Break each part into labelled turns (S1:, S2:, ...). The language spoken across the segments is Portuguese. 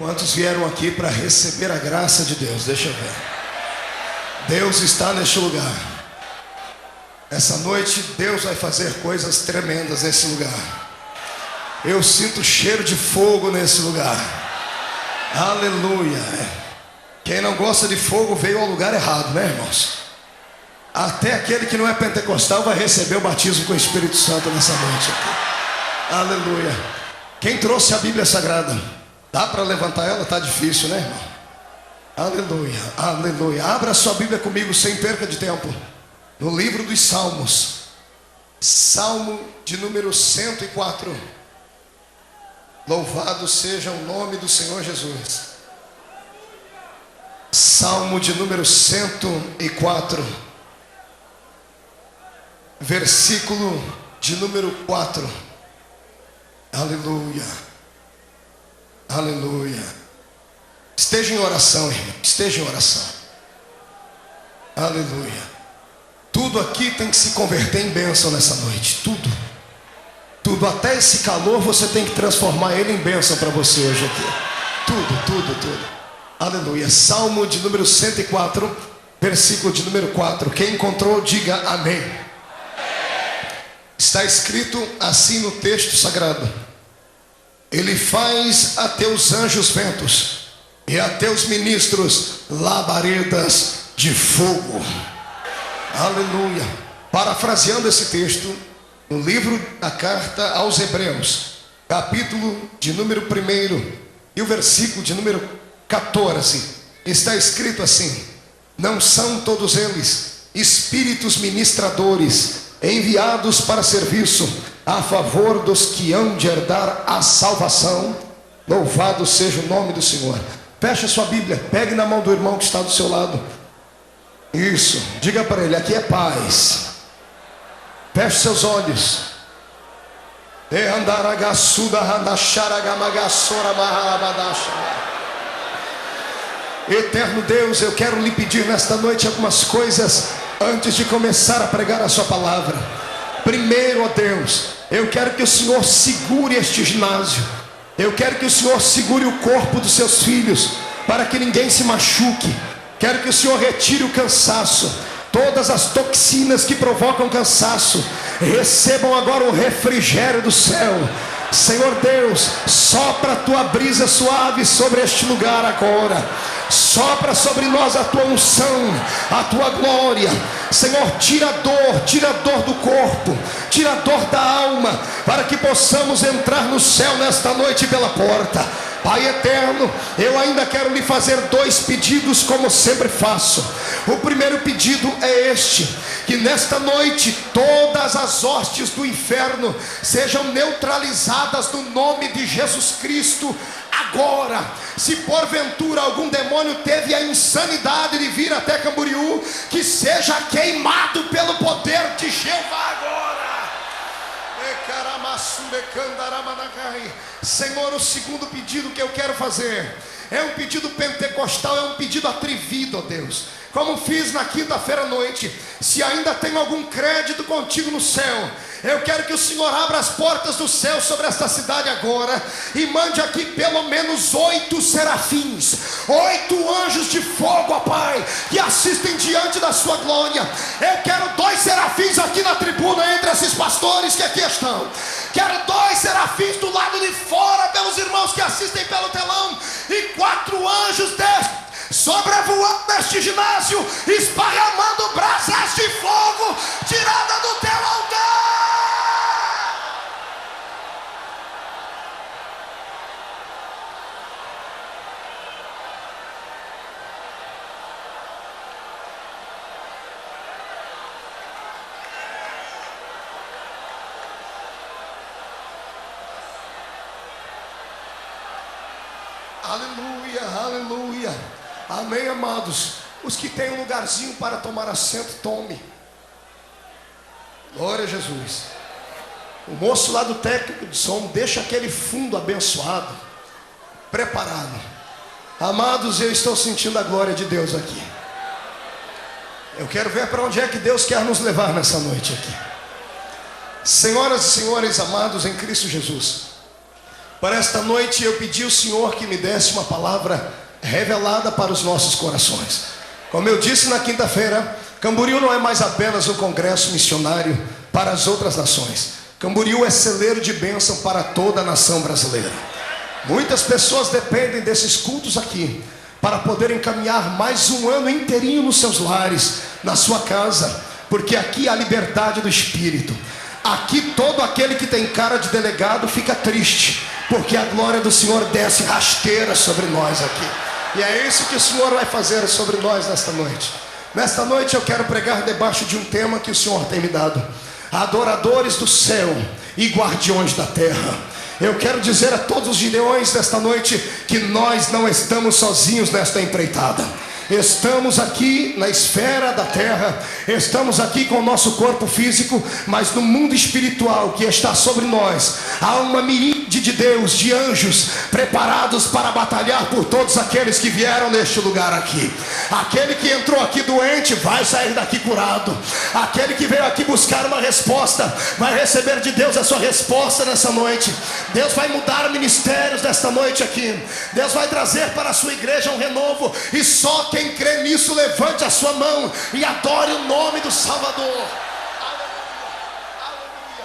S1: Quantos vieram aqui para receber a graça de Deus? Deixa eu ver. Deus está neste lugar. Essa noite Deus vai fazer coisas tremendas nesse lugar. Eu sinto cheiro de fogo nesse lugar. Aleluia. Quem não gosta de fogo veio ao lugar errado, né, irmãos? Até aquele que não é pentecostal vai receber o batismo com o Espírito Santo nessa noite aqui. Aleluia. Quem trouxe a Bíblia Sagrada? Dá para levantar ela? Tá difícil, né, irmão? Aleluia, aleluia. Abra a sua Bíblia comigo sem perca de tempo. No livro dos Salmos, Salmo de número 104. Louvado seja o nome do Senhor Jesus. Salmo de número 104, versículo de número 4. Aleluia, aleluia. Esteja em oração, irmão, esteja em oração. Aleluia. Tudo aqui tem que se converter em bênção nessa noite. Tudo, até esse calor você tem que transformar ele em bênção para você hoje aqui. Tudo. Aleluia. Salmo de número 104, versículo de número 4. Quem encontrou, diga amém. Está escrito assim no texto sagrado: Ele faz a teus anjos ventos e a teus ministros labaredas de fogo. Aleluia. Parafraseando esse texto, no livro da carta aos Hebreus, capítulo de número 1 e o versículo de número 14, está escrito assim: Não são todos eles espíritos ministradores, enviados para serviço a favor dos que hão de herdar a salvação? Louvado seja o nome do Senhor. Feche a sua Bíblia, pegue na mão do irmão que está do seu lado. Isso, diga para ele: aqui é paz. Feche seus olhos. Eterno Deus, eu quero lhe pedir nesta noite algumas coisas antes de começar a pregar a sua palavra. Primeiro, ó Deus, eu quero que o Senhor segure este ginásio. Eu quero que o Senhor segure o corpo dos seus filhos, para que ninguém se machuque. Quero que o Senhor retire o cansaço, todas as toxinas que provocam cansaço recebam agora o refrigério do céu. Senhor Deus, sopra a tua brisa suave sobre este lugar agora. Sopra sobre nós a tua unção, a tua glória. Senhor, tira a dor do corpo, tira a dor da alma, para que possamos entrar no céu nesta noite pela porta. Pai eterno, eu ainda quero lhe fazer 2 pedidos, como sempre faço. O primeiro pedido é este: que nesta noite todas as hostes do inferno sejam neutralizadas no nome de Jesus Cristo agora. Se porventura algum demônio teve a insanidade de vir até Camboriú, que seja queimado pelo poder de Jeová agora. Senhor, o segundo pedido que eu quero fazer é um pedido pentecostal, é um pedido atrevido, ó Deus. Como fiz na quinta-feira à noite, se ainda tem algum crédito contigo no céu, eu quero que o Senhor abra as portas do céu sobre esta cidade agora e mande aqui pelo menos 8 serafins, 8 anjos de fogo, ó Pai, que assistem diante da sua glória. Eu quero 2 serafins aqui na tribuna entre esses pastores que aqui estão. Quero 2 serafins do lado de fora pelos irmãos que assistem pelo telão, e 4 anjos destes sobrevoando este ginásio, esparramando brasas de fogo tirada do teu altar. Aleluia, aleluia. Amém, amados. Os que têm um lugarzinho para tomar assento, tome. Glória a Jesus. O moço lá do técnico de som, deixa aquele fundo abençoado preparado. Amados, eu estou sentindo a glória de Deus aqui. Eu quero ver para onde é que Deus quer nos levar nessa noite aqui. Senhoras e senhores amados em Cristo Jesus, Para esta noite eu pedi ao Senhor que me desse uma palavra revelada para os nossos corações. Como eu disse na quinta-feira, Camboriú não é mais apenas um congresso missionário para as outras nações. Camboriú é celeiro de bênção para toda a nação brasileira. Muitas pessoas dependem desses cultos aqui para poderem caminhar mais um ano inteirinho nos seus lares, na sua casa, porque aqui há liberdade do espírito. Aqui todo aquele que tem cara de delegado fica triste, porque a glória do Senhor desce rasteira sobre nós aqui. E é isso que o Senhor vai fazer sobre nós nesta noite. Nesta noite eu quero pregar debaixo de um tema que o Senhor tem me dado: adoradores do céu e guardiões da terra. Eu quero dizer a todos os gideões desta noite que nós não estamos sozinhos nesta empreitada. Estamos aqui na esfera da terra, estamos aqui com o nosso corpo físico, mas no mundo espiritual que está sobre nós há uma miríade de Deus, de anjos preparados para batalhar por todos aqueles que vieram neste lugar aqui. Aquele que entrou aqui doente vai sair daqui curado. Aquele que veio aqui buscar uma resposta vai receber de Deus a sua resposta nessa noite. Deus vai mudar ministérios nesta noite aqui. Deus vai trazer para a sua igreja um renovo, e só quem crê nisso, levante a sua mão e adore o nome do Salvador. Aleluia, aleluia.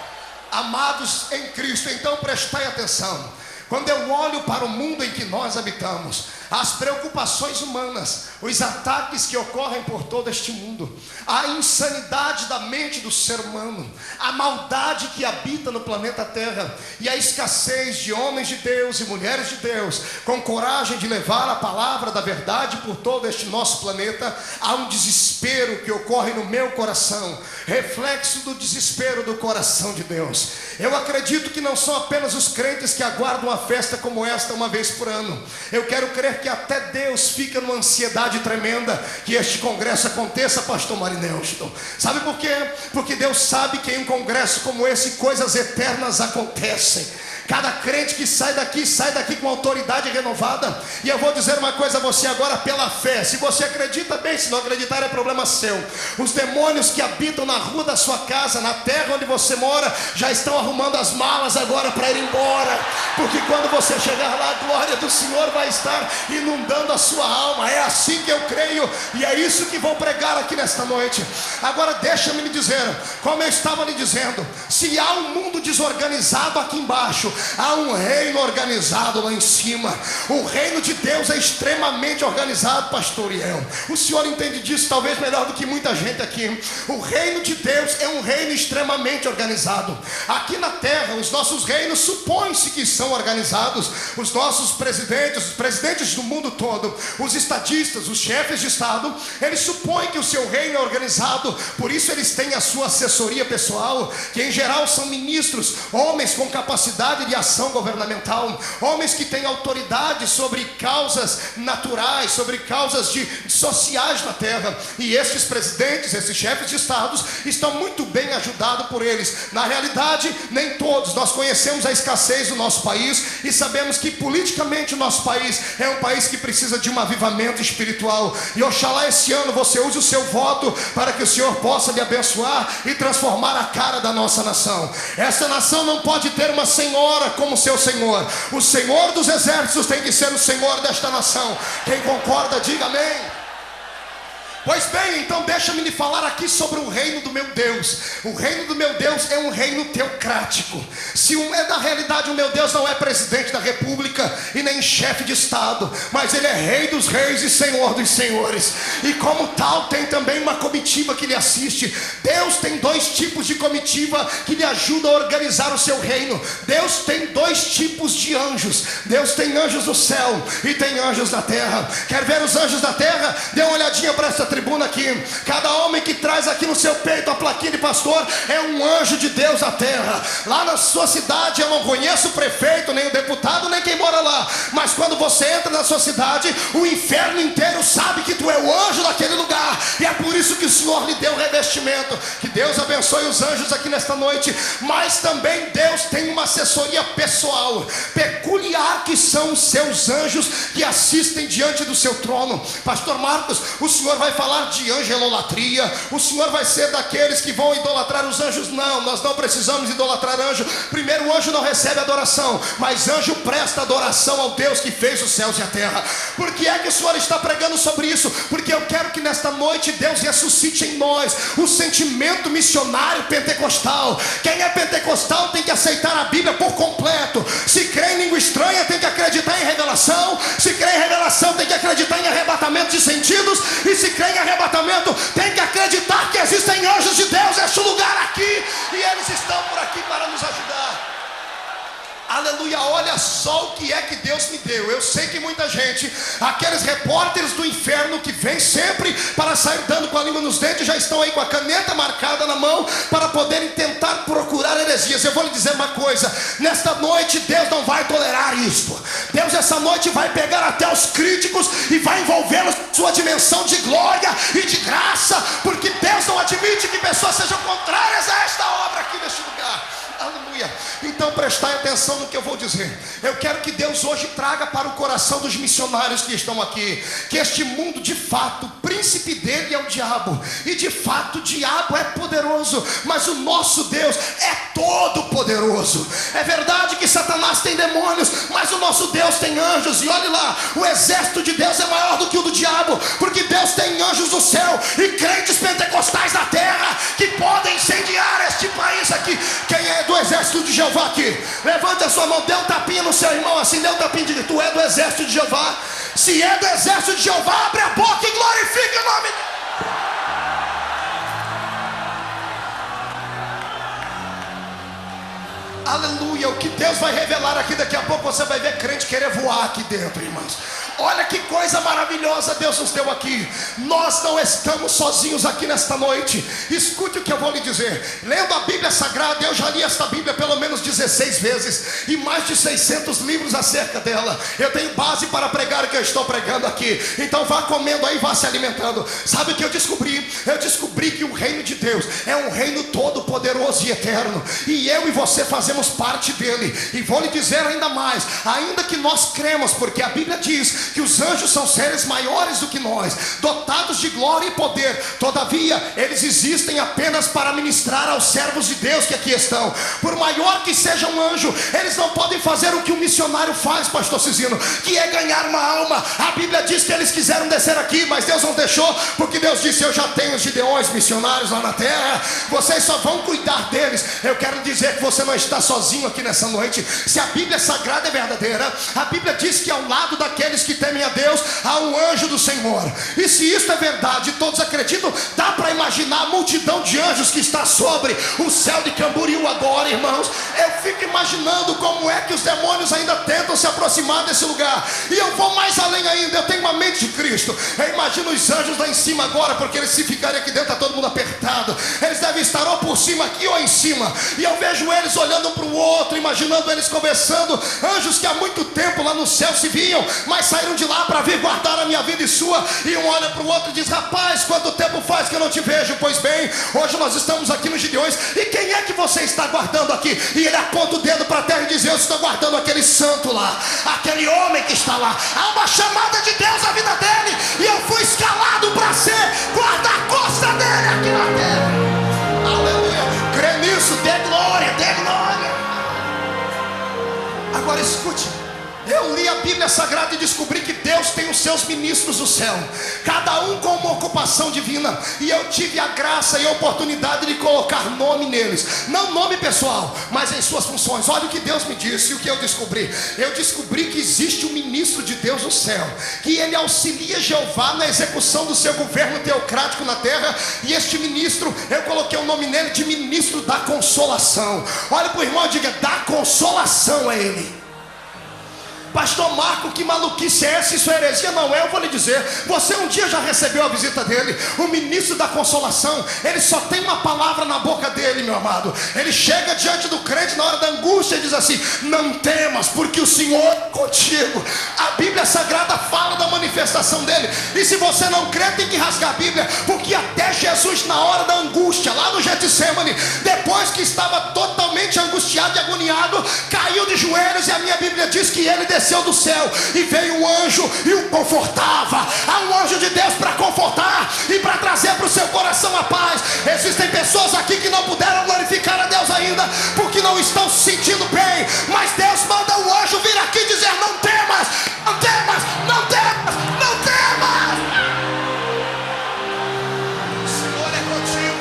S1: Amados em Cristo, então prestai atenção. Quando eu olho para o mundo em que nós habitamos, as preocupações humanas, os ataques que ocorrem por todo este mundo, a insanidade da mente do ser humano, a maldade que habita no planeta Terra e a escassez de homens de Deus e mulheres de Deus com coragem de levar a palavra da verdade por todo este nosso planeta, há um desespero que ocorre no meu coração, reflexo do desespero do coração de Deus. Eu acredito que não são apenas os crentes que aguardam uma festa como esta uma vez por ano. Eu quero crer que até Deus fica numa ansiedade tremenda que este congresso aconteça, pastor Marinelson. Sabe por quê? Porque Deus sabe que em um congresso como esse coisas eternas acontecem. Cada crente que sai daqui com autoridade renovada. E eu vou dizer uma coisa a você agora pela fé. Se você acredita, bem, se não acreditar é problema seu. Os demônios que habitam na rua da sua casa, na terra onde você mora, já estão arrumando as malas agora para ir embora. Porque quando você chegar lá, a glória do Senhor vai estar inundando a sua alma. É assim que eu creio, e é isso que vou pregar aqui nesta noite. Agora deixa-me lhe dizer, como eu estava lhe dizendo, se há um mundo desorganizado aqui embaixo, há um reino organizado lá em cima. O reino de Deus é extremamente organizado, pastor Iel. O senhor entende disso talvez melhor do que muita gente aqui. O reino de Deus é um reino extremamente organizado. Aqui na terra, os nossos reinos supõe-se que são organizados. Os nossos presidentes, os presidentes do mundo todo, os estadistas, os chefes de estado, eles supõem que o seu reino é organizado. Por isso eles têm a sua assessoria pessoal, que em geral são ministros, homens com capacidade de ação governamental, homens que têm autoridade sobre causas naturais, sobre causas sociais na terra. E estes presidentes, esses chefes de estados, estão muito bem ajudados por eles. Na realidade, nem todos. Nós conhecemos a escassez do nosso país e sabemos que politicamente o nosso país é um país que precisa de um avivamento espiritual. E oxalá esse ano você use o seu voto para que o Senhor possa lhe abençoar e transformar a cara da nossa nação. Essa nação não pode ter uma senhora como seu Senhor. O Senhor dos exércitos tem que ser o Senhor desta nação. Quem concorda, diga amém. Pois bem, então deixa-me lhe falar aqui sobre o reino do meu Deus. O reino do meu Deus é um reino teocrático. Na realidade o meu Deus não é presidente da república e nem chefe de estado, mas ele é rei dos reis e senhor dos senhores. E como tal tem também uma comitiva que lhe assiste. Deus tem dois tipos de comitiva que lhe ajudam a organizar o seu reino. Deus tem dois tipos de anjos. Deus tem anjos no céu e tem anjos na terra. Quer ver os anjos da terra? Dê uma olhadinha para essa tribuna aqui. Cada homem que traz aqui no seu peito a plaquinha de pastor é um anjo de Deus na terra. Lá na sua cidade eu não conheço o prefeito, nem o deputado, nem quem mora lá, mas quando você entra na sua cidade, o inferno inteiro sabe que tu é o anjo daquele lugar. E é por isso que o Senhor lhe deu revestimento. Que Deus abençoe os anjos aqui nesta noite. Mas também Deus tem uma assessoria pessoal peculiar, que são os seus anjos que assistem diante do seu trono. Pastor Marcos, o Senhor vai falar de angelolatria, o Senhor vai ser daqueles que vão idolatrar os anjos. Não, nós não precisamos idolatrar anjo. Primeiro, o anjo não recebe adoração, mas anjo presta adoração ao Deus que fez os céus e a terra. Por que é que o Senhor está pregando sobre isso? Porque eu quero que nesta noite Deus ressuscite em nós o sentimento missionário pentecostal. Quem é pentecostal tem que aceitar a Bíblia por completo. Se crê em língua estranha, tem que acreditar em revelação. Se crê em revelação, tem que acreditar em arrebatamento de sentidos. E se crê em arrebatamento, tem que acreditar que existem anjos de Deus neste lugar aqui, e eles estão por aqui para nos ajudar. Aleluia, olha só o que é que Deus me deu. Eu sei que muita gente, aqueles repórteres do inferno que vêm sempre para sair dando com a língua nos dentes, já estão aí com a caneta marcada na mão para poderem tentar procurar heresias. Eu vou lhe dizer uma coisa: nesta noite Deus não vai tolerar isto. Deus essa noite vai pegar até os críticos e vai envolvê-los em sua dimensão de glória e de graça, porque Deus não admite que pessoas sejam contrárias a esta obra aqui neste lugar. Aleluia. Então prestai atenção no que eu vou dizer. Eu quero que Deus hoje traga para o coração dos missionários que estão aqui, que este mundo de fato, o príncipe dele é o diabo, e de fato o diabo é poderoso, mas o nosso Deus é todo poderoso. É verdade que Satanás tem demônios, mas o nosso Deus tem anjos. E olhe lá, o exército de Deus é maior do que o do diabo, porque Deus tem anjos no céu e crentes pentecostais na terra que podem incendiar este país aqui. Quem é do exército de Jeová aqui? Levanta a sua mão, dê um tapinha no seu irmão assim, dê um tapinha, diga: tu é do exército de Jeová? Se é do exército de Jeová, abre a boca e glorifique o nome dele. Aleluia, o que Deus vai revelar aqui daqui a pouco, você vai ver crente querer voar aqui dentro, irmãos. Olha que coisa maravilhosa Deus nos deu aqui. Nós não estamos sozinhos aqui nesta noite. Escute o que eu vou lhe dizer. Lendo a Bíblia Sagrada, eu já li esta Bíblia pelo menos 16 vezes, e mais de 600 livros acerca dela. Eu tenho base para pregar o que eu estou pregando aqui. Então vá comendo aí, vá se alimentando. Sabe o que eu descobri? Eu descobri que o reino de Deus é um reino todo poderoso e eterno, e eu e você fazemos parte dele. E vou lhe dizer ainda mais: ainda que nós cremos, porque a Bíblia diz que os anjos são seres maiores do que nós, dotados de glória e poder, todavia eles existem apenas para ministrar aos servos de Deus que aqui estão. Por maior que seja um anjo, eles não podem fazer o que um missionário faz, pastor Cizino, que é ganhar uma alma. A Bíblia diz que eles quiseram descer aqui, mas Deus não deixou, porque Deus disse: eu já tenho os gideões missionários lá na terra, vocês só vão cuidar deles. Eu quero dizer que você não está sozinho aqui nessa noite. Se a Bíblia Sagrada é verdadeira, a Bíblia diz que ao lado daqueles que temem a Deus há um anjo do Senhor. E se isso é verdade, todos acreditam, dá para imaginar a multidão de anjos que está sobre o céu de Camboriú agora, irmãos. Eu fico imaginando como é que os demônios ainda tentam se aproximar desse lugar. E eu vou mais além ainda, eu tenho uma mente de Cristo. Eu imagino os anjos lá em cima agora, porque eles, se ficarem aqui dentro, está todo mundo apertado. Eles devem estar ou por cima aqui ou em cima. E eu vejo eles olhando para o outro, imaginando eles conversando. Anjos que há muito tempo lá no céu se viam, mas saíram de lá para vir guardar a minha vida e sua. E um olha para o outro e diz: rapaz, quanto tempo faz que eu não te vejo? Pois bem, hoje nós estamos aqui nos Gideões. E quem é que você está guardando aqui? E ele aponta o dedo para a terra e diz: eu estou guardando aquele santo lá, aquele homem que está lá. Há uma chamada de Deus na vida dele, e eu fui escalado para ser guarda-costa dele aqui na terra. Aleluia, crê nisso, dê glória, dê glória. Agora escute, eu li a Bíblia Sagrada e descobri que Deus tem os seus ministros no céu, cada um com uma ocupação divina, e eu tive a graça e a oportunidade de colocar nome neles, não nome pessoal, mas em suas funções. Olha o que Deus me disse e o que eu descobri. Eu descobri que existe um ministro de Deus no céu, que ele auxilia Jeová na execução do seu governo teocrático na terra, e este ministro, eu coloquei o nome nele de ministro da consolação. Olha para o irmão e diga: da consolação é ele. Pastor Marco, que maluquice é essa? Isso é heresia? Não é, eu vou lhe dizer. Você um dia já recebeu a visita dele, o ministro da consolação. Ele só tem uma palavra na boca dele, meu amado. Ele chega diante do crente na hora da angústia e diz assim: não temas, porque o Senhor é contigo. A Bíblia Sagrada fala da manifestação dele. E se você não crê, tem que rasgar a Bíblia, porque até Jesus, na hora da angústia, lá no Getsemane, depois que estava totalmente angustiado e agoniado, caiu de joelhos, e a minha Bíblia diz que ele desceu do céu e veio um anjo e o confortava. Há um anjo de Deus para confortar e para trazer para o seu coração a paz. Existem pessoas aqui que não puderam glorificar a Deus ainda porque não estão se sentindo bem, mas Deus manda o anjo vir aqui dizer: não temas, não temas, não temas, não temas. O Senhor é contigo.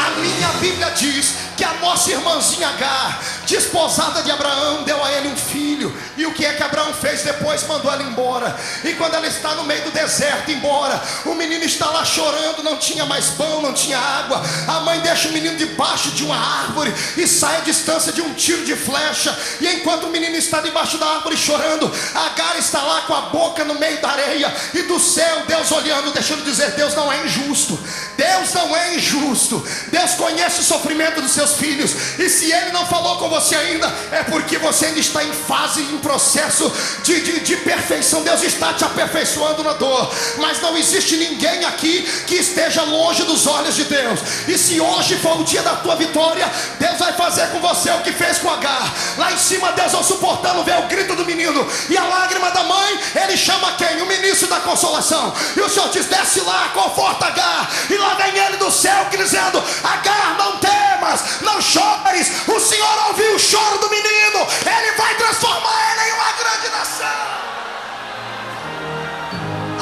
S1: A minha Bíblia diz que a nossa irmãzinha Agar, desposada de Abraão, deu a ele um filho. E o que é que Abraão fez depois? Mandou ela embora. E quando ela está no meio do deserto, embora, o menino está lá chorando, não tinha mais pão, não tinha água. A mãe deixa o menino debaixo de uma árvore e sai à distância de um tiro de flecha. E enquanto o menino está debaixo da árvore chorando, Agar está lá com a boca no meio da areia. E do céu, Deus olhando, deixando dizer: Deus não é injusto. Deus não é injusto. Deus conhece o sofrimento dos seus filhos. E se Ele não falou com você ainda, é porque você ainda está em fase, em processo de perfeição. Deus está te aperfeiçoando na dor. Mas não existe ninguém aqui que esteja longe dos olhos de Deus. E se hoje for o dia da tua vitória, Deus vai fazer com você o que fez com Agar. Lá em cima, Deus não suportando ver o grito do menino e a lágrima da mãe, Ele chama quem? O ministro da consolação. E o Senhor diz: desce lá, conforta Agar. E lá vem Ele do céu dizendo: Agar, não temas, não chores. O Senhor ouviu o choro do menino. Ele vai transformar ele em uma grande nação.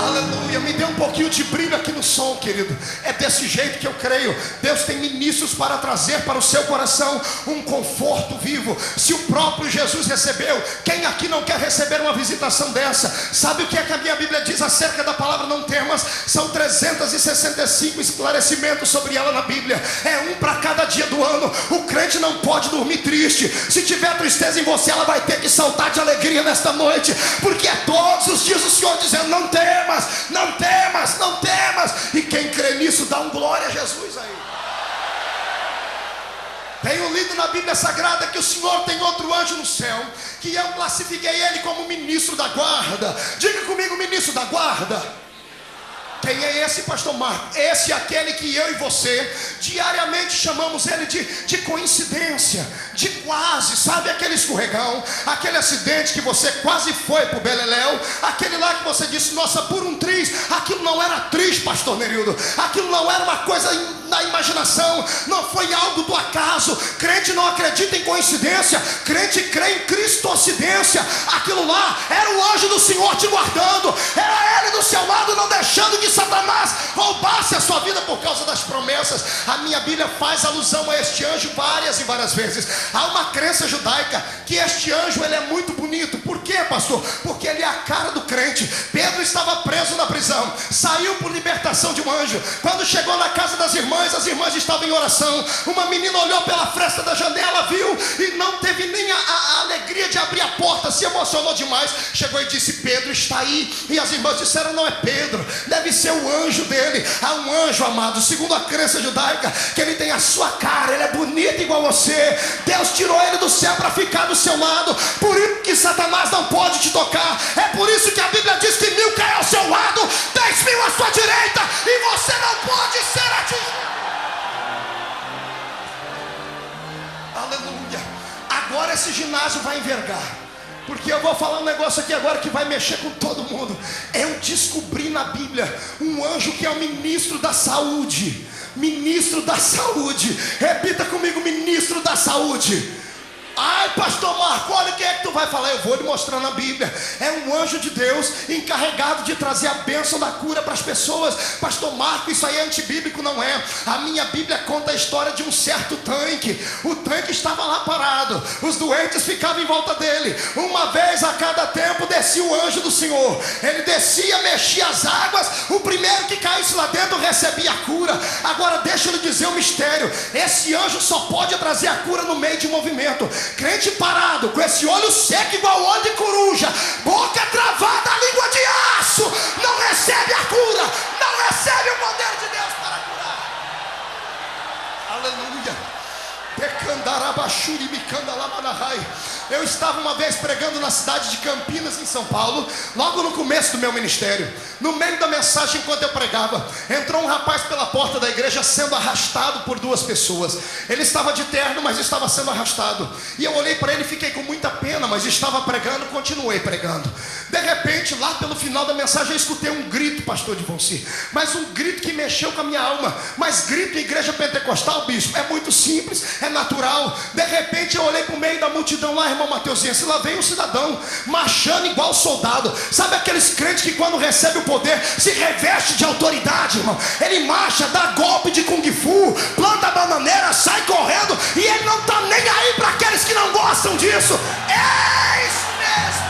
S1: Aleluia, me dê um pouquinho de brilho aqui no som, querido. É desse jeito que eu creio. Deus tem ministros para trazer para o seu coração um conforto vivo. Se o próprio Jesus recebeu, quem aqui não quer receber uma visitação dessa? Sabe o que é que a minha Bíblia diz acerca da palavra não temas? São 365 esclarecimentos sobre ela na Bíblia. É um para cada dia do ano. O crente não pode dormir triste. Se tiver tristeza em você, ela vai ter que saltar de alegria nesta noite, porque é todos os dias o Senhor dizendo: não temas, não temas, não temas. E quem crê nisso, dá um glória a Jesus aí. Tenho lido na Bíblia Sagrada que o Senhor tem outro anjo no céu, que eu classifiquei ele como ministro da guarda. Diga comigo: ministro da guarda. Quem é esse, pastor Marco? Esse é aquele que eu e você diariamente chamamos ele de coincidência, de quase. Sabe aquele escorregão, aquele acidente que você quase foi pro Beleléu, aquele lá que você disse: nossa, por um triz. Aquilo não era triz, pastor Nerildo. Aquilo não era uma coisa na imaginação, não foi algo do acaso. Crente não acredita em coincidência, crente crê em cristocidência. Aquilo lá era o anjo do Senhor te guardando, era ele do seu lado, não deixando que Satanás roubasse a sua vida por causa das promessas. A minha Bíblia faz alusão a este anjo várias e várias vezes. Há uma crença judaica que este anjo, ele é muito bonito. Por quê, pastor? Porque ele é a cara do crente. Pedro estava preso na prisão, saiu por libertação de um anjo. Quando chegou na casa das irmãs, as irmãs estavam em oração. Uma menina olhou pela fresta da janela, viu, e não teve nem a alegria de abrir a porta, se emocionou demais. Chegou e disse: Pedro está aí. E as irmãs disseram: não é Pedro, deve ser o anjo dele. Há um anjo, amado, segundo a crença judaica, que ele tem a sua cara, ele é bonito igual você. Deus tirou ele do céu para ficar do seu lado. Por isso que Satanás não pode te tocar. É por isso que a Bíblia diz que 1000 caem ao seu lado, 10.000 à sua direita, e você não pode ser atingido. Aleluia. Agora esse ginásio vai envergar, porque eu vou falar um negócio aqui agora que vai mexer com todo mundo. Eu descobri na Bíblia um anjo que é o ministro da saúde. Ministro da saúde. Repita comigo: ministro da saúde. Ai, pastor Marco, olha o que é que tu vai falar. Eu vou lhe mostrar na Bíblia. É um anjo de Deus encarregado de trazer a bênção da cura para as pessoas. Pastor Marco, isso aí é antibíblico. Não é. A minha Bíblia conta a história de um certo tanque. O tanque estava lá parado, os doentes ficavam em volta dele. Uma vez a cada tempo descia o anjo do Senhor. Ele descia, mexia as águas. O primeiro que caísse lá dentro recebia a cura. Agora deixa eu lhe dizer um mistério. Esse anjo só pode trazer a cura no meio de movimento. Crente parado, com esse olho seco igual olho de coruja, boca travada, língua de aço, não recebe a cura, não recebe o poder de Deus para curar. Aleluia. Eu estava uma vez pregando na cidade de Campinas, em São Paulo, logo no começo do meu ministério. No meio da mensagem, enquanto eu pregava, entrou um rapaz pela porta da igreja sendo arrastado por duas pessoas. Ele estava de terno, mas estava sendo arrastado. E eu olhei para ele e fiquei com muita pena, mas estava pregando, continuei pregando. De repente, lá pelo final da mensagem, eu escutei um grito, pastor Divonci, mas um grito que mexeu com a minha alma. Mas grito em igreja pentecostal, bispo, é muito simples, é natural. De repente eu olhei para o meio da multidão lá, irmão Mateuzinho, lá veio um cidadão marchando igual soldado. Sabe aqueles crentes que quando recebe o poder se reveste de autoridade, irmão? Ele marcha, dá golpe de kung fu, planta a bananeira, sai correndo, e ele não está nem aí para aqueles que não gostam disso. É isso mesmo.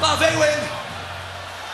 S1: Lá veio ele.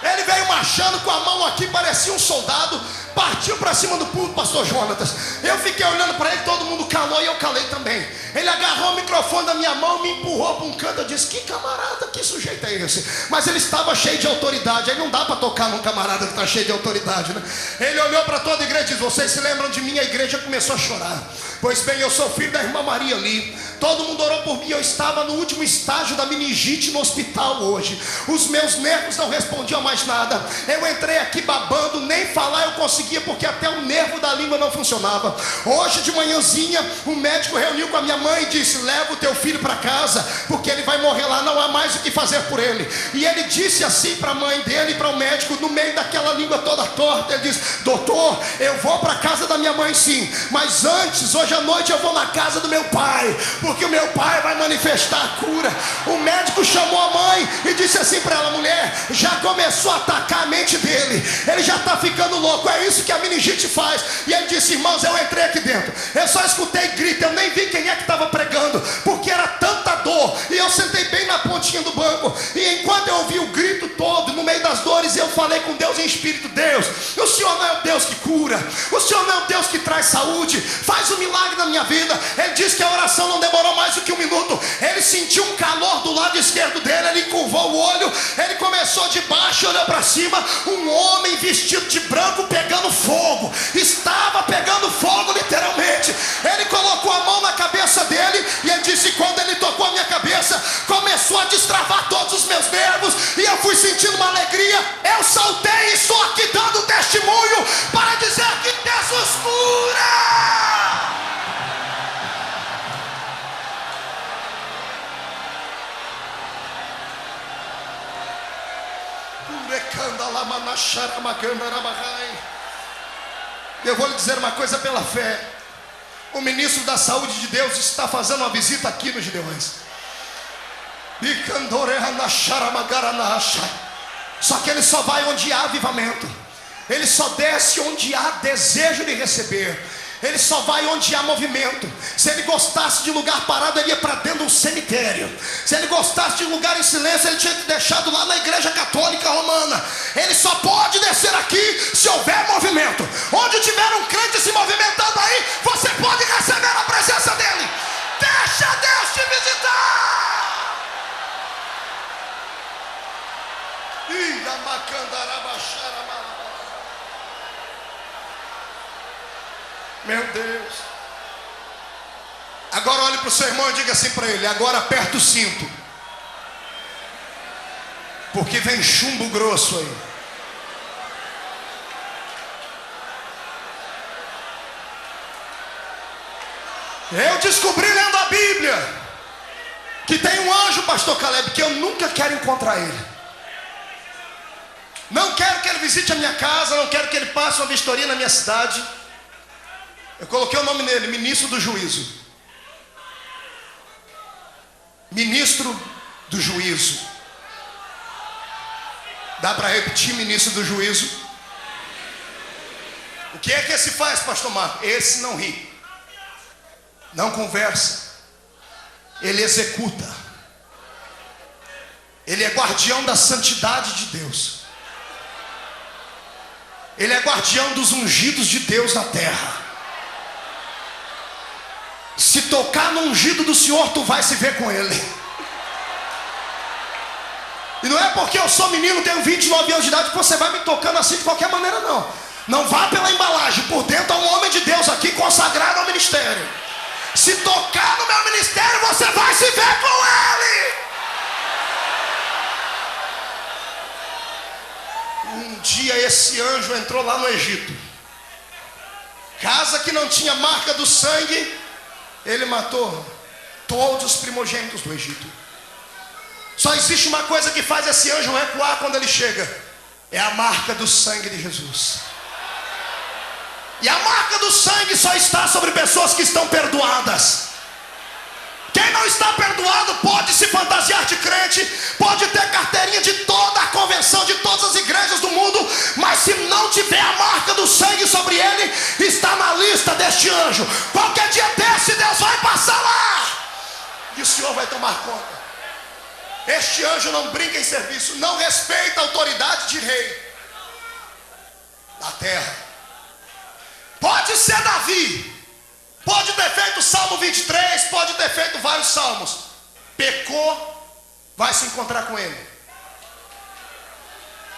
S1: Ele veio marchando com a mão aqui, parecia um soldado. Partiu para cima do púlpito, pastor Jonatas. Eu fiquei olhando para ele, todo mundo calou e eu calei também. Ele agarrou o microfone da minha mão, me empurrou para um canto. Eu disse: que camarada, que sujeito é esse? Mas ele estava cheio de autoridade. Aí não dá para tocar num camarada que está cheio de autoridade, né? Ele olhou para toda a igreja e disse: vocês se lembram de mim? A igreja começou a chorar. Pois bem, eu sou filho da irmã Maria ali. Todo mundo orou por mim. Eu estava no último estágio da meningite no hospital hoje. Os meus nervos não respondiam mais nada. Eu entrei aqui babando, nem falar eu conseguia, porque até o nervo da língua não funcionava. Hoje de manhãzinha, o médico reuniu com a minha mãe e disse: leva o teu filho para casa, porque ele vai morrer lá, não há mais o que fazer por ele. E ele disse assim para a mãe dele e para o médico, no meio daquela língua toda torta, ele disse: doutor, eu vou para a casa da minha mãe sim, mas antes, hoje à noite eu vou na casa do meu pai, porque o meu pai vai manifestar a cura. O médico chamou a mãe e disse assim para ela: mulher, já começou a atacar a mente dele, ele já está ficando louco, é isso que a meningite faz. E ele disse: irmãos, eu entrei aqui dentro, eu só escutei grito, eu nem vi quem é que estava pregando, porque era tanta dor, e eu sentei bem na pontinha do banco, e enquanto eu ouvi o grito todo, no meio das dores, eu falei com Deus em espírito: Deus, o Senhor não é o Deus que cura, o Senhor não é o Deus que traz saúde, faz um milagre na minha vida. Ele disse que a oração não demorou mais do que um minuto. Ele sentiu um calor do lado esquerdo dele, ele curvou o olho, ele começou de baixo, olhou para cima, um homem vestido de branco pegando fogo, estava pegando fogo literalmente. Ele colocou a mão na cabeça dele e ele disse: quando ele tocou a minha cabeça, começou a destravar todos os meus nervos, e eu fui sentindo uma alegria. Eu saltei e estou aqui dando testemunho para dizer que Jesus cura. Eu vou lhe dizer uma coisa pela fé: o ministro da saúde de Deus está fazendo uma visita aqui nos Gideões. Só que ele só vai onde há avivamento, ele só desce onde há desejo de receber, ele só vai onde há movimento. Se ele gostasse de lugar parado, ele ia para dentro de um cemitério. Se ele gostasse de lugar em silêncio, ele tinha deixado lá na igreja católica romana. Ele só pode descer aqui se houver movimento. Onde tiver um crente se movimentando aí, você pode receber a presença dele. Deixa Deus te visitar. Meu Deus. Agora olhe para o seu irmão e diga assim para ele: agora aperta o cinto, porque vem chumbo grosso aí. Eu descobri lendo a Bíblia que tem um anjo, pastor Caleb, que eu nunca quero encontrar ele. Não quero que ele visite a minha casa, não quero que ele passe uma vistoria na minha cidade. Eu coloquei o nome nele: ministro do juízo. Ministro do juízo. Dá para repetir: ministro do juízo? O que é que esse faz, pastor Marco? Esse não ri, não conversa, ele executa. Ele é guardião da santidade de Deus. Ele é guardião dos ungidos de Deus na terra. Se tocar no ungido do Senhor, tu vai se ver com ele. E não é porque eu sou menino, tenho 29 anos de idade, que você vai me tocando assim de qualquer maneira, não. Não vá pela embalagem. Por dentro há um homem de Deus aqui consagrado ao ministério. Se tocar no meu ministério, você vai se ver com Ele. Um dia esse anjo entrou lá no Egito. Casa que não tinha marca do sangue, ele matou todos os primogênitos do Egito. Só existe uma coisa que faz esse anjo recuar quando ele chega: é a marca do sangue de Jesus. E a marca do sangue só está sobre pessoas que estão perdoadas. Quem não está perdoado pode se fantasiar de crente, pode ter carteirinha de toda a convenção, de todas as igrejas do mundo, mas se não tiver a marca do sangue sobre ele, está na lista deste anjo. Qualquer dia desse, Deus vai passar lá e o Senhor vai tomar conta. Este anjo não brinca em serviço, não respeita a autoridade de rei da terra. Pode ser Davi, pode ter feito o Salmo 23, pode ter feito vários salmos. Pecou, vai se encontrar com ele.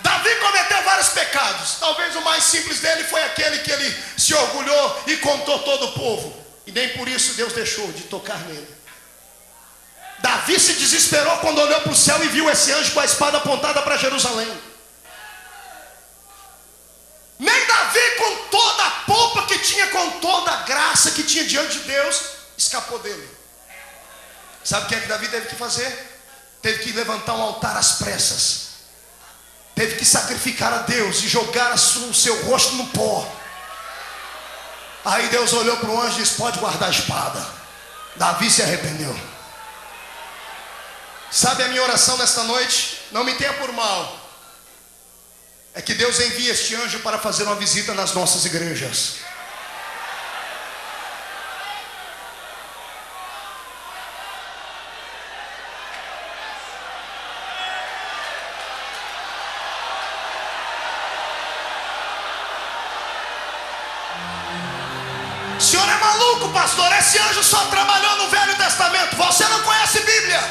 S1: Davi cometeu vários pecados. Talvez o mais simples dele foi aquele que ele se orgulhou e contou todo o povo. E nem por isso Deus deixou de tocar nele. Davi se desesperou quando olhou para o céu e viu esse anjo com a espada apontada para Jerusalém. Nem Davi, com toda a pompa que tinha, com toda a graça que tinha diante de Deus, escapou dele. Sabe o que é que Davi teve que fazer? Teve que levantar um altar às pressas. Teve que sacrificar a Deus e jogar o seu rosto no pó. Aí Deus olhou para o anjo e disse: pode guardar a espada. Davi se arrependeu. Sabe a minha oração nesta noite? Não me tenha por mal. É que Deus envie este anjo para fazer uma visita nas nossas igrejas. O senhor é maluco, pastor? Esse anjo só trabalhou no Velho Testamento. Você não conhece Bíblia?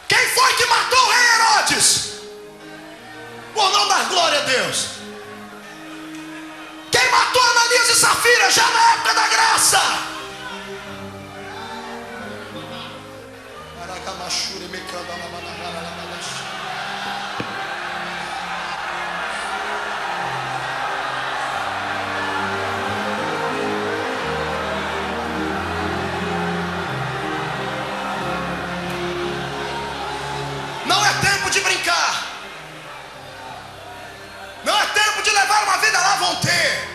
S1: Quem foi que matou o rei Herodes? Por não dar glória a Deus. Quem matou Ananias e Safira já na época da graça? Não é tempo de brincar. Não é tempo de levar uma vida lá vão ter.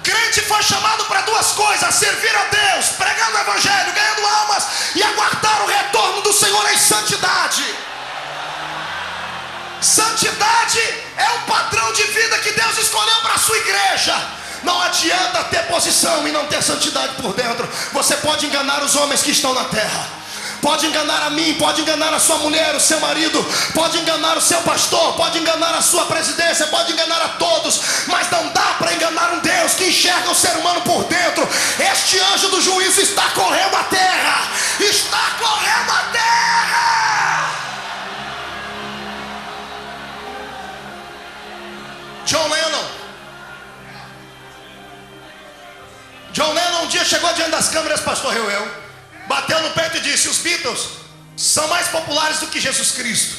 S1: Crente foi chamado para duas coisas: servir a Deus, pregando o evangelho, ganhando almas, e aguardar o retorno do Senhor em santidade. Santidade é um padrão de vida que Deus escolheu para a sua igreja. Não adianta ter posição e não ter santidade por dentro. Você pode enganar os homens que estão na terra, pode enganar a mim, pode enganar a sua mulher, o seu marido, pode enganar o seu pastor, pode enganar a sua presidência, pode enganar a todos, mas não dá para enganar um Deus que enxerga o ser humano por dentro. Este anjo do juízo está correndo a terra, está correndo a terra. John Lennon um dia chegou diante das câmeras, pastor Reuel, bateu no peito e disse: os Beatles são mais populares do que Jesus Cristo.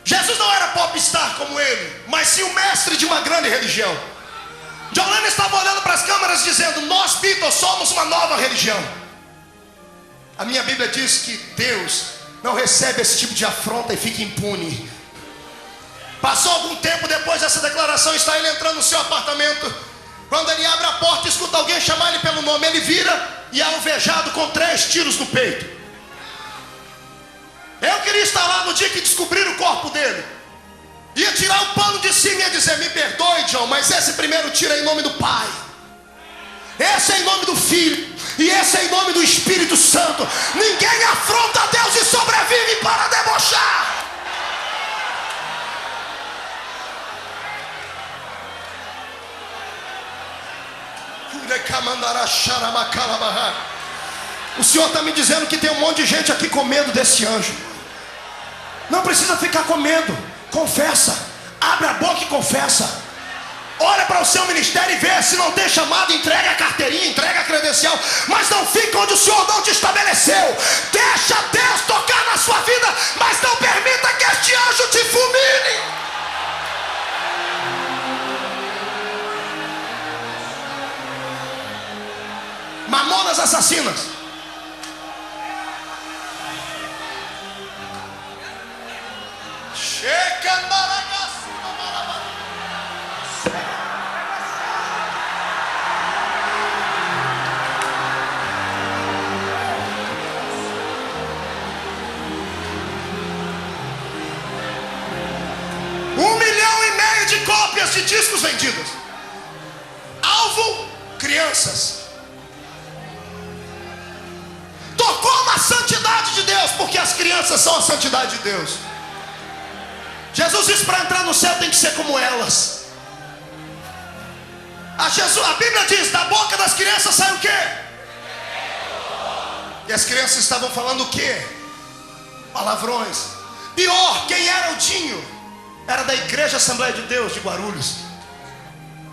S1: Jesus não era popstar como ele, mas sim o mestre de uma grande religião. John Lennon estava olhando para as câmeras dizendo: nós Beatles somos uma nova religião. A minha Bíblia diz que Deus não recebe esse tipo de afronta e fica impune. Passou algum tempo depois dessa declaração, está ele entrando no seu apartamento. Quando ele abre a porta e escuta alguém chamar ele pelo nome, ele vira e é alvejado com 3 tiros no peito. Eu queria estar lá no dia que descobriram o corpo dele. Ia tirar o pano de cima e ia dizer: me perdoe, John, mas esse primeiro tiro é em nome do Pai, esse é em nome do Filho, e esse é em nome do Espírito Santo. Ninguém afronta a Deus e sobrevive para debochar. O Senhor está me dizendo que tem um monte de gente aqui com medo desse anjo. Não precisa ficar com medo. Confessa. Abre a boca e confessa. Olha para o seu ministério e vê se não tem chamado, entrega a carteirinha, entrega a credencial, mas não fica onde o Senhor não te estabeleceu. Deixa Deus tocar na sua vida, mas não permita que este anjo te fulmine. Mamonas assassinas. De cópias de discos vendidos. Alvo, crianças. Tocou na santidade de Deus, porque as crianças são a santidade de Deus. Jesus disse: para entrar no céu tem que ser como elas. A Bíblia diz: da boca das crianças sai o quê? E as crianças estavam falando o quê? Palavrões. Pior, quem era o Dinho? Era da Igreja Assembleia de Deus de Guarulhos.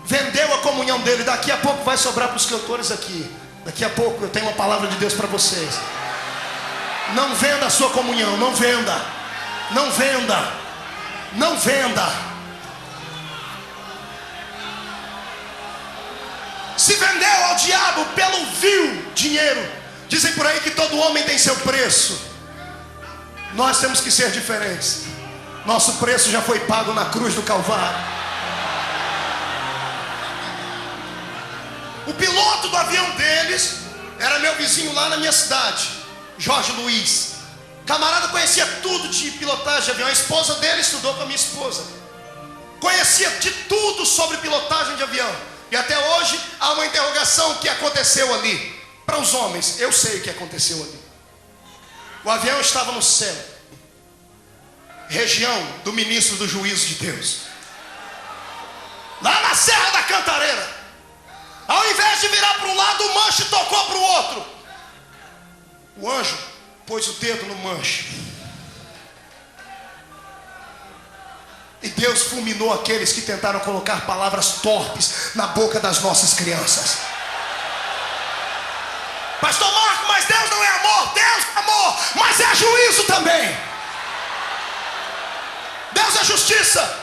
S1: Vendeu a comunhão dele. Daqui a pouco vai sobrar para os cantores aqui. Daqui a pouco eu tenho uma palavra de Deus para vocês. Não venda a sua comunhão. Não venda. Não venda. Não venda. Se vendeu ao diabo pelo vil dinheiro. Dizem por aí que todo homem tem seu preço. Nós temos que ser diferentes. Nosso preço já foi pago na cruz do Calvário. O piloto do avião deles era meu vizinho lá na minha cidade, Jorge Luiz. Camarada conhecia tudo de pilotagem de avião. A esposa dele estudou com a minha esposa. Conhecia de tudo sobre pilotagem de avião. E até hoje há uma interrogação: o que aconteceu ali? Para os homens, eu sei o que aconteceu ali. O avião estava no céu, região do ministro do juízo de Deus, lá na Serra da Cantareira. Ao invés de virar para um lado, o manche tocou para o outro. O anjo pôs o dedo no manche, e Deus fulminou aqueles que tentaram colocar palavras torpes na boca das nossas crianças. Pastor Marco, mas Deus não é amor. Deus é amor, mas é juízo também. Deus é justiça.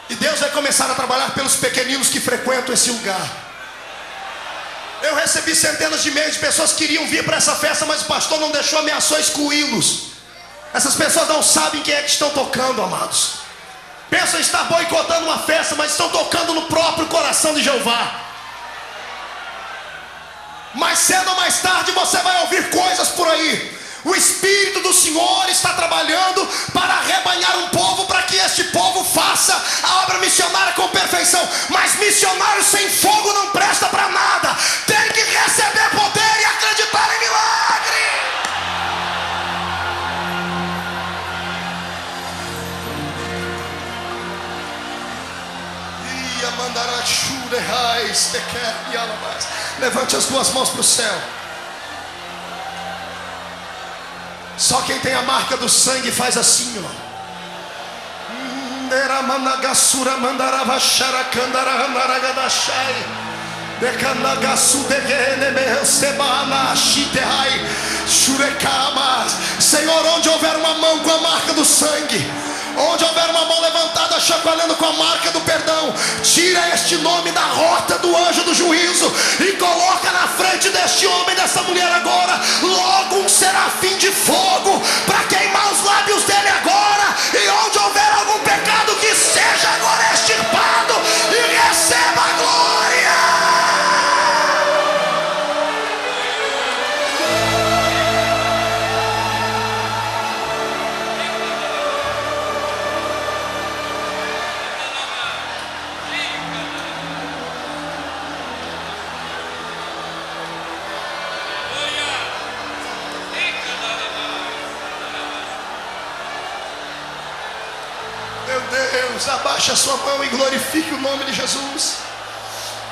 S1: E Deus vai começar a trabalhar pelos pequeninos que frequentam esse lugar. Eu recebi centenas de e-mails de pessoas que queriam vir para essa festa, mas o pastor não deixou, ameaçou excluí-los. Essas pessoas não sabem quem é que estão tocando, amados. Pensam estar boicotando uma festa, mas estão tocando no próprio coração de Jeová. Mais cedo ou mais tarde você vai ouvir coisas por aí. O Espírito do Senhor está trabalhando para arrebanhar um povo, para que este povo faça a obra missionária com perfeição. Mas missionário sem fogo não presta para nada. Tem que receber poder e acreditar em milagre. Levante as duas mãos para o céu. Só quem tem a marca do sangue faz assim, ó. Senhor, onde houver uma mão com a marca do sangue, onde houver uma mão levantada chacoalhando com a marca do perdão, tira este nome da rota do anjo do juízo e coloca na frente deste homem, dessa mulher agora, logo um serafim de fogo para queimar os lábios dele agora. E onde houver algum pecado, que seja agora extirpado e receba a glória. Deus, abaixe a sua mão e glorifique o nome de Jesus.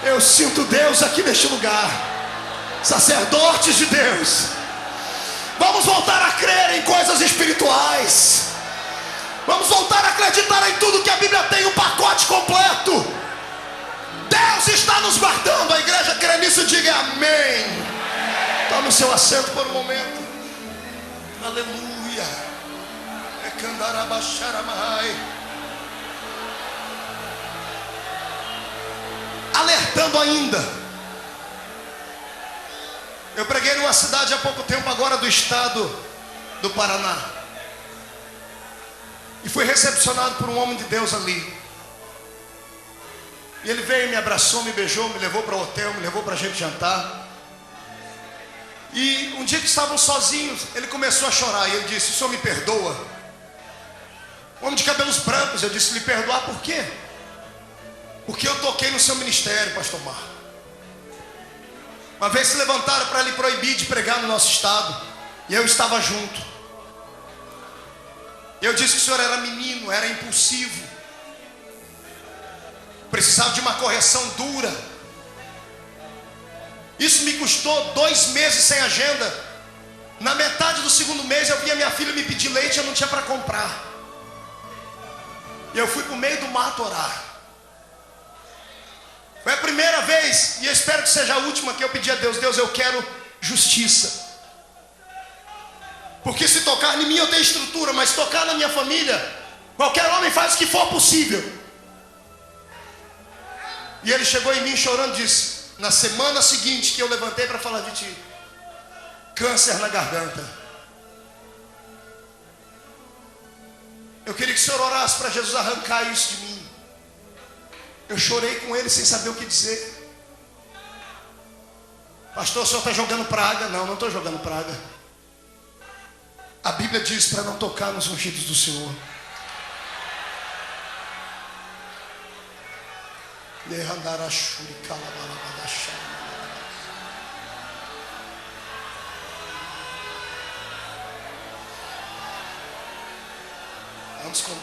S1: Eu sinto Deus aqui neste lugar. Sacerdotes de Deus, vamos voltar a crer em coisas espirituais. Vamos voltar a acreditar em tudo que a Bíblia tem um pacote completo. Deus está nos guardando. A igreja crê nisso, diga amém. Tome o seu assento por um momento. Aleluia. Alertando ainda. Eu preguei numa cidade há pouco tempo agora do estado do Paraná. E fui recepcionado por um homem de Deus ali. E ele veio, me abraçou, me beijou, me levou para o hotel, me levou para a gente jantar. E um dia que estavam sozinhos, ele começou a chorar. E ele disse: o senhor me perdoa? Homem de cabelos brancos. Eu disse: lhe perdoar por quê? Porque eu toquei no seu ministério, pastor Mar. Uma vez se levantaram para lhe proibir de pregar no nosso estado. E eu estava junto. Eu disse que o senhor era menino, era impulsivo, precisava de uma correção dura. Isso me custou 2 meses sem agenda. Na metade do 2º mês eu vi a minha filha me pedir leite e eu não tinha para comprar. E eu fui para o meio do mato orar. Foi a primeira vez, e eu espero que seja a última, que eu pedi a Deus: Deus, eu quero justiça. Porque se tocar em mim eu tenho estrutura, mas tocar na minha família, qualquer homem faz o que for possível. E ele chegou em mim chorando e disse: na semana seguinte que eu levantei para falar de ti, câncer na garganta. Eu queria que o senhor orasse para Jesus arrancar isso de mim. Eu chorei com ele sem saber o que dizer. Pastor, o senhor está jogando praga? Não, não estou jogando praga. A Bíblia diz para não tocar nos ungidos do Senhor.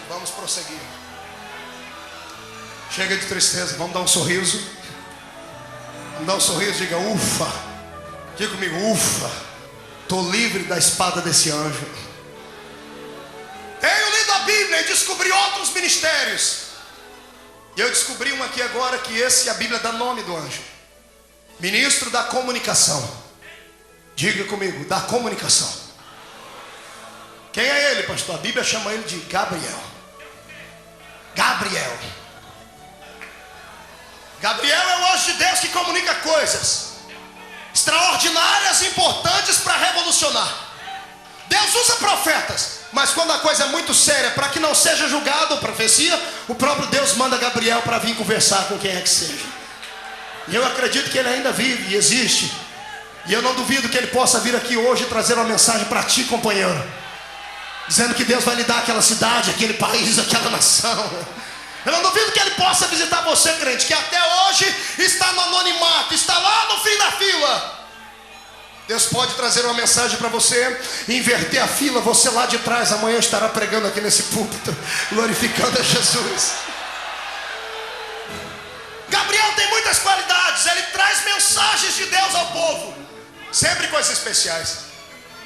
S1: Vamos prosseguir. Chega de tristeza, vamos dar um sorriso. Vamos dar um sorriso, diga ufa. Diga comigo, ufa. Estou livre da espada desse anjo. Tenho lido a Bíblia e descobri outros ministérios. E eu descobri um aqui agora, que esse a Bíblia dá nome do anjo: ministro da comunicação. Diga comigo, da comunicação. Quem é ele, pastor? A Bíblia chama ele de Gabriel. Gabriel. Gabriel é o anjo de Deus que comunica coisas extraordinárias e importantes para revolucionar. Deus usa profetas, mas quando a coisa é muito séria, para que não seja julgado ou profecia, o próprio Deus manda Gabriel para vir conversar com quem é que seja. E eu acredito que ele ainda vive e existe. E eu não duvido que ele possa vir aqui hoje e trazer uma mensagem para ti, companheiro, dizendo que Deus vai lhe dar aquela cidade, aquele país, aquela nação. Eu não duvido que ele possa visitar você, crente, que até hoje está no anonimato, está lá no fim da fila. Deus pode trazer uma mensagem para você, inverter a fila, você lá de trás amanhã estará pregando aqui nesse púlpito, glorificando a Jesus. Gabriel tem muitas qualidades, ele traz mensagens de Deus ao povo, sempre coisas especiais.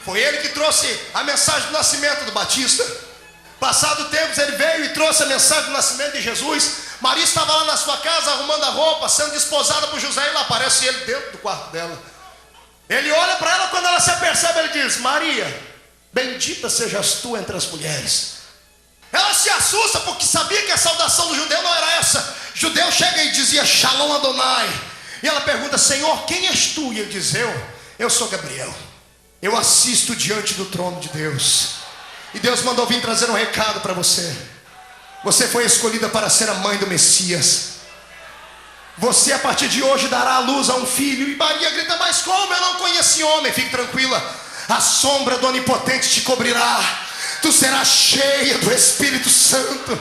S1: Foi ele que trouxe a mensagem do nascimento do Batista. Passado tempos ele veio e trouxe a mensagem do nascimento de Jesus. Maria estava lá na sua casa arrumando a roupa, sendo desposada por José, e lá aparece ele dentro do quarto dela. Ele olha para ela, quando ela se apercebe, ele diz: Maria, bendita sejas tu entre as mulheres. Ela se assusta porque sabia que a saudação do judeu não era essa. O judeu chega e dizia Shalom Adonai. E ela pergunta: Senhor, quem és tu? E ele diz: eu sou Gabriel. Eu assisto diante do trono de Deus. E Deus mandou vir trazer um recado para você. Você foi escolhida para ser a mãe do Messias. Você a partir de hoje dará à luz a um filho. E Maria grita: mas como? Eu não conheci homem. Fique tranquila, a sombra do Onipotente te cobrirá. Tu serás cheia do Espírito Santo,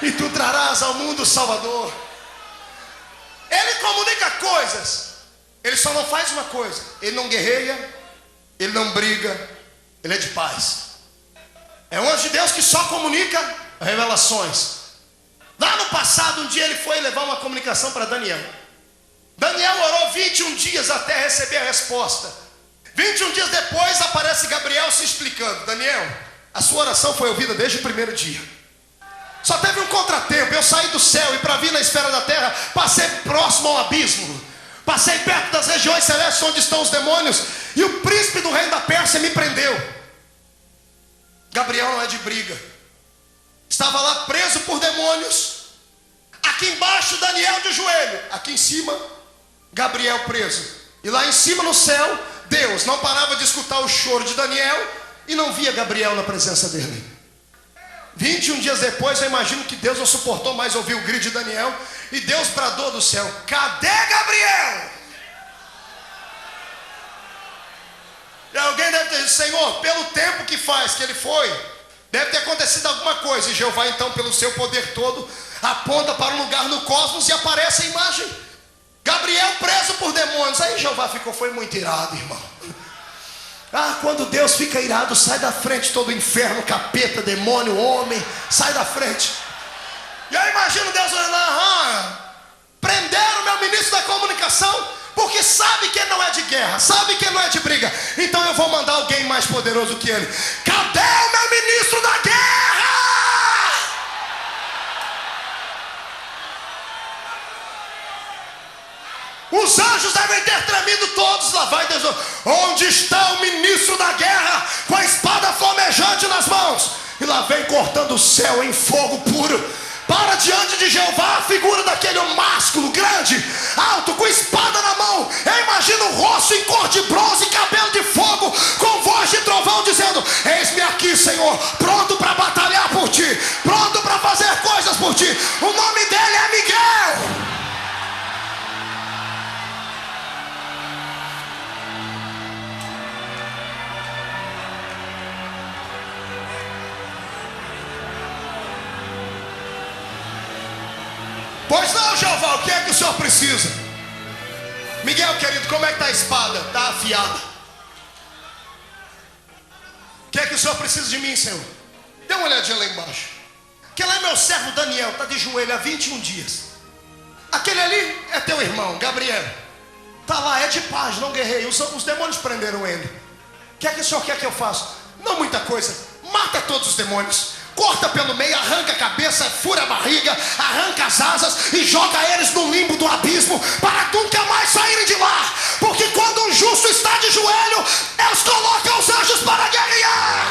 S1: e tu trarás ao mundo o Salvador. Ele comunica coisas. Ele só não faz uma coisa: ele não guerreia, ele não briga, ele é de paz. É um anjo de Deus que só comunica revelações. Lá no passado, um dia ele foi levar uma comunicação para Daniel. Daniel orou 21 dias até receber a resposta. 21 dias depois aparece Gabriel se explicando: Daniel, a sua oração foi ouvida desde o primeiro dia. Só teve um contratempo. eu saí do céu e para vir na esfera da terra, passei próximo ao abismo. Passei perto das regiões celestes onde estão os demônios. E o príncipe do reino da Pérsia me prendeu. Gabriel não é de briga. Estava lá preso por demônios. Aqui embaixo Daniel de joelho. Aqui em cima Gabriel preso. E lá em cima no céu Deus não parava de escutar o choro de Daniel e não via Gabriel na presença dele. 21 dias depois, eu imagino que Deus não suportou mais ouvir o grito de Daniel. E Deus bradou do céu: cadê Gabriel? E alguém deve ter dito: Senhor, pelo tempo que faz que ele foi, deve ter acontecido alguma coisa. E Jeová então, pelo seu poder todo, aponta para um lugar no cosmos e aparece a imagem: Gabriel preso por demônios. Aí Jeová foi muito irado, irmão. Quando Deus fica irado, sai da frente todo o inferno, capeta, demônio, homem, sai da frente. E aí imagino Deus olhando: prenderam meu ministro da comunicação, porque sabe que ele não é de guerra, sabe que ele não é de briga. Então eu vou mandar alguém mais poderoso que ele. Cadê o meu ministro da guerra? Os anjos devem ter tremido todos. Lá vai Deus: onde está o ministro da guerra, com a espada flamejante nas mãos? E lá vem cortando o céu em fogo puro. Para diante de Jeová a figura daquele másculo grande, alto, com espada na mão. Eu imagino o rosto em cor de bronze, cabelo de fogo, com voz de trovão, dizendo: eis-me aqui, Senhor, pronto para batalhar por ti, pronto para fazer coisas por ti. O nome dele é Miguel. Pois não, Jeová, o que é que o senhor precisa? Miguel, querido, como é que está a espada? Está afiada. O que é que o senhor precisa de mim, Senhor? Dê uma olhadinha lá embaixo. Aquele é meu servo Daniel, está de joelho há 21 dias. Aquele ali é teu irmão, Gabriel. Está lá, é de paz, não guerreia. Os demônios prenderam ele. O que é que o senhor quer que eu faça? Não muita coisa. Mata todos os demônios. Corta pelo meio, arranca a cabeça, fura a barriga, arranca as asas e joga eles no limbo do abismo, para nunca mais saírem de lá. Porque quando um justo está de joelho, Deus coloca os anjos para guerrear.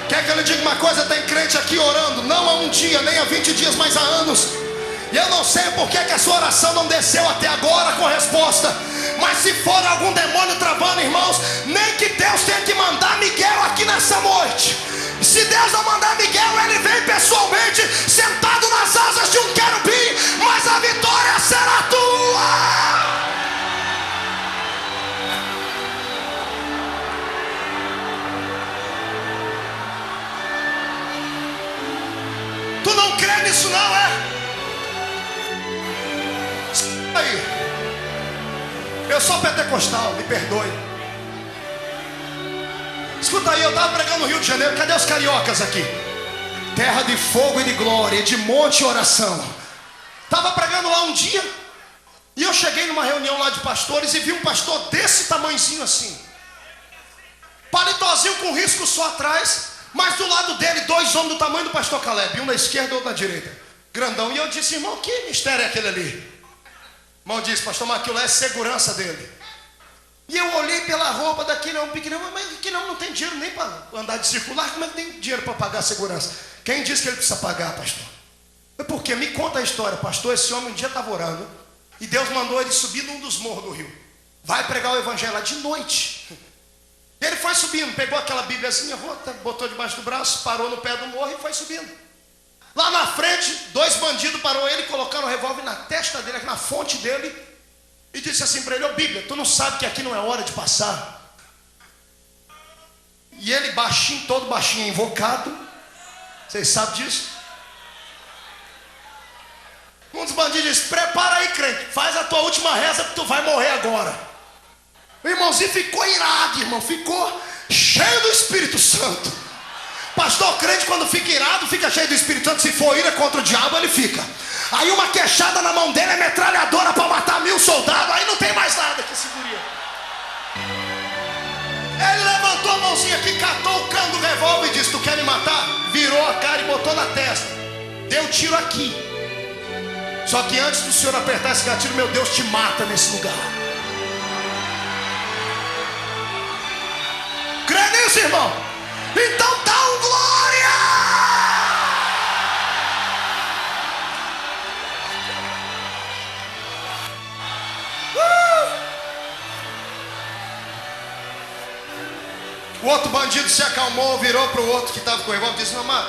S1: Quer que eu lhe diga uma coisa? Tem crente aqui orando, não há um dia, nem há 20 dias, mas há anos. E eu não sei por que a sua oração não desceu até agora com resposta. Mas se for algum demônio travando, irmãos, nem que Deus tenha que mandar Miguel aqui nessa noite. Se Deus não mandar Miguel, ele vem pessoalmente, sentado nas asas de um querubim, mas a vitória será tua. Tu não crê nisso não, é? Aí, eu sou pentecostal, me perdoe. Escuta aí, eu estava pregando no Rio de Janeiro. Cadê os cariocas aqui? Terra de fogo e de glória, de monte e oração. Estava pregando lá um dia, e eu cheguei numa reunião lá de pastores e vi um pastor desse tamanhozinho assim, palitozinho com risco só atrás, mas do lado dele 2 homens do tamanho do pastor Caleb, um na esquerda e outro na direita, grandão. E eu disse: irmão, que mistério é aquele ali? O irmão disse: pastor, mas aquilo é segurança dele. E eu olhei pela roupa daquele homem pequeno, mas aquele homem não tem dinheiro nem para andar de circular. Como é que tem dinheiro para pagar a segurança? Quem disse que ele precisa pagar, pastor? Por quê? Me conta a história, pastor. Esse homem um dia estava orando e Deus mandou ele subir num dos morros do Rio. Vai pregar o evangelho lá de noite. Ele foi subindo, pegou aquela bíbliazinha rota, botou debaixo do braço, parou no pé do morro e foi subindo. Lá na frente, 2 bandidos parou ele, colocaram o revólver na testa dele, aqui na fonte dele, e disse assim para ele: ô Bíblia, tu não sabe que aqui não é hora de passar? E ele baixinho, todo baixinho, invocado. Vocês sabem disso? Um dos bandidos disse: prepara aí, crente, faz a tua última reza, porque tu vai morrer agora. O irmãozinho ficou irado, irmão, ficou cheio do Espírito Santo. Pastor crente, quando fica irado, fica cheio do Espírito Santo. Se for ira contra o diabo, ele fica. Aí uma queixada na mão dele é metralhadora para matar 1000 soldados. Aí não tem mais nada que seguria. irmãozinho aqui catou o cano do revólver e disse: tu quer me matar? Virou a cara e botou na testa. Deu tiro aqui. Só que antes do senhor apertar esse gatilho, meu Deus te mata nesse lugar. Crê nisso, irmão? Então dá um glória! O outro bandido se acalmou, virou para o outro que estava com o revólver e disse: mamãe,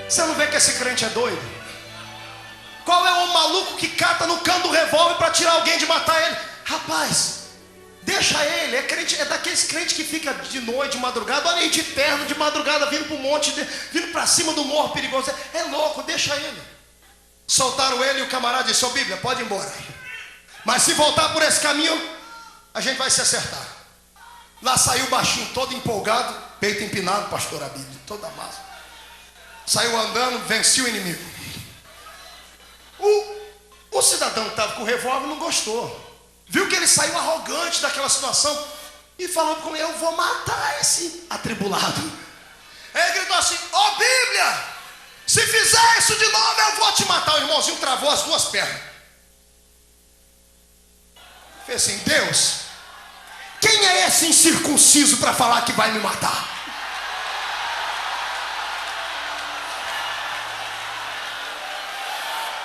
S1: você não vê que esse crente é doido? Qual é o maluco que cata no cano do revólver para tirar alguém de matar ele? Rapaz, deixa ele, é crente, é daqueles crentes que fica de noite, de madrugada, olha aí, de terno, de madrugada, vindo para o monte, vindo para cima do morro perigoso. É louco, deixa ele. Soltaram ele e o camarada disse: ô Bíblia, pode ir embora. Mas se voltar por esse caminho, a gente vai se acertar. Lá saiu o baixinho, todo empolgado, peito empinado, pastor Abílio, toda massa. Saiu andando, venceu o inimigo. O cidadão que estava com o revólver não gostou. Viu que ele saiu arrogante daquela situação e falou comigo: eu vou matar esse atribulado. Aí ele gritou assim: ô Bíblia, se fizer isso de novo eu vou te matar. O irmãozinho travou as duas pernas. Fez assim: Deus, quem é esse incircunciso para falar que vai me matar?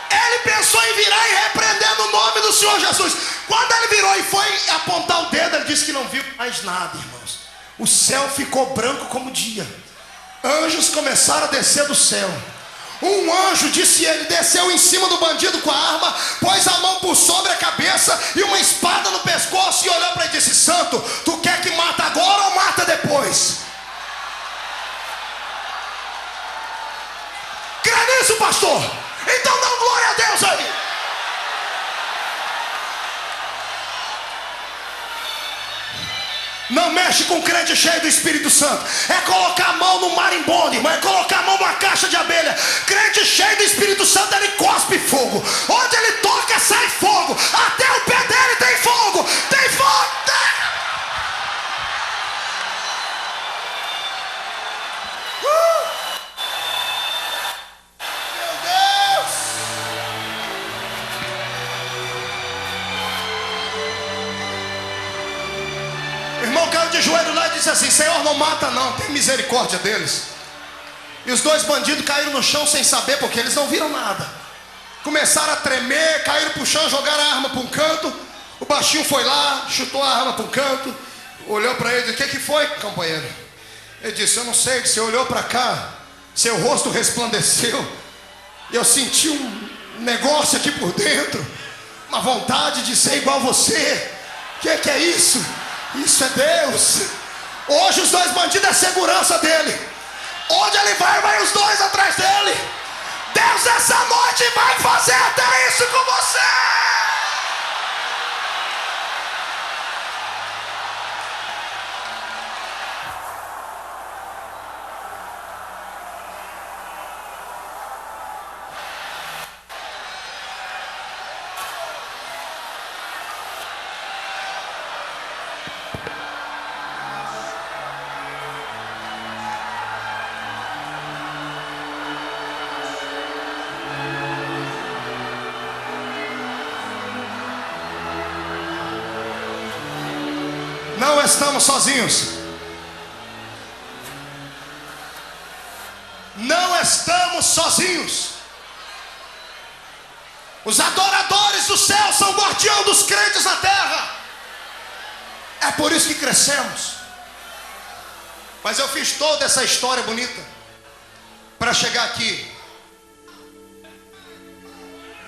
S1: Ele pensou em virar e repreender no nome do Senhor Jesus. Quando ele virou e foi apontar o dedo, ele disse que não viu mais nada, irmãos. O céu ficou branco como o dia. Anjos começaram a descer do céu. Um anjo, disse ele, desceu em cima do bandido com a arma, pôs a mão por sobre a cabeça e uma espada no pescoço e olhou para ele e disse: santo, tu quer que mata agora ou mata depois? Crê nisso, pastor? Então dá glória a Deus aí. Não mexe com crente cheio do Espírito Santo. É colocar a mão no marimbondo, irmão. É colocar a mão numa caixa de abelha. Crente cheio do Espírito Santo, ele cospe fogo. Onde ele toca, sai fogo. Até o pé dele tem fogo. Tem fogo. Meu Deus. O irmão caiu de joelho lá e disse assim: Senhor, não mata não, tem misericórdia deles. E os dois bandidos caíram no chão sem saber, porque eles não viram nada. Começaram a tremer, caíram para o chão, jogaram a arma para um canto. O baixinho foi lá, chutou a arma para um canto, olhou para ele e disse: o que foi, companheiro? Ele disse: eu não sei. Você olhou para cá, seu rosto resplandeceu, e eu senti um negócio aqui por dentro, uma vontade de ser igual a você. O que é isso? Isso é Deus. Hoje os dois bandidos é segurança dele. Onde ele vai, vai os dois atrás dele. Deus essa noite vai fazer até isso com você. Não estamos sozinhos. Não estamos sozinhos. Os adoradores do céu são guardião dos crentes na terra. É por isso que crescemos. Mas eu fiz toda essa história bonita para chegar aqui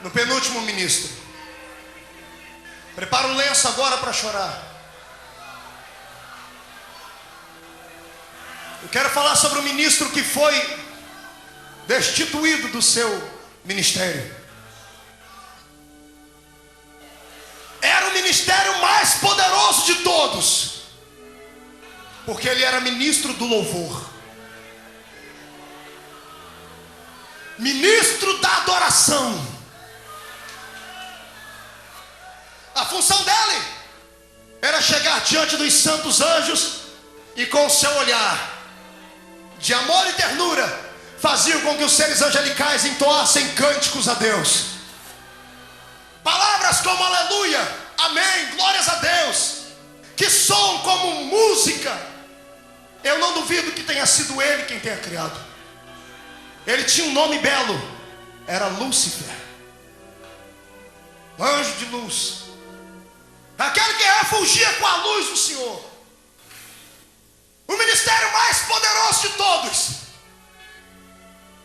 S1: no penúltimo ministro. Prepara um lenço agora para chorar. Eu quero falar sobre o ministro que foi destituído do seu ministério. Era o ministério mais poderoso de todos, porque ele era ministro do louvor, ministro da adoração. A função dele era chegar diante dos santos anjos e com o seu olhar de amor e ternura faziam com que os seres angelicais entoassem cânticos a Deus. Palavras como aleluia, amém, glórias a Deus, que soam como música. Eu não duvido que tenha sido ele quem tenha criado. Ele tinha um nome belo, era Lúcifer, anjo de luz, aquele que refugia com a luz do Senhor. O ministério mais poderoso de todos,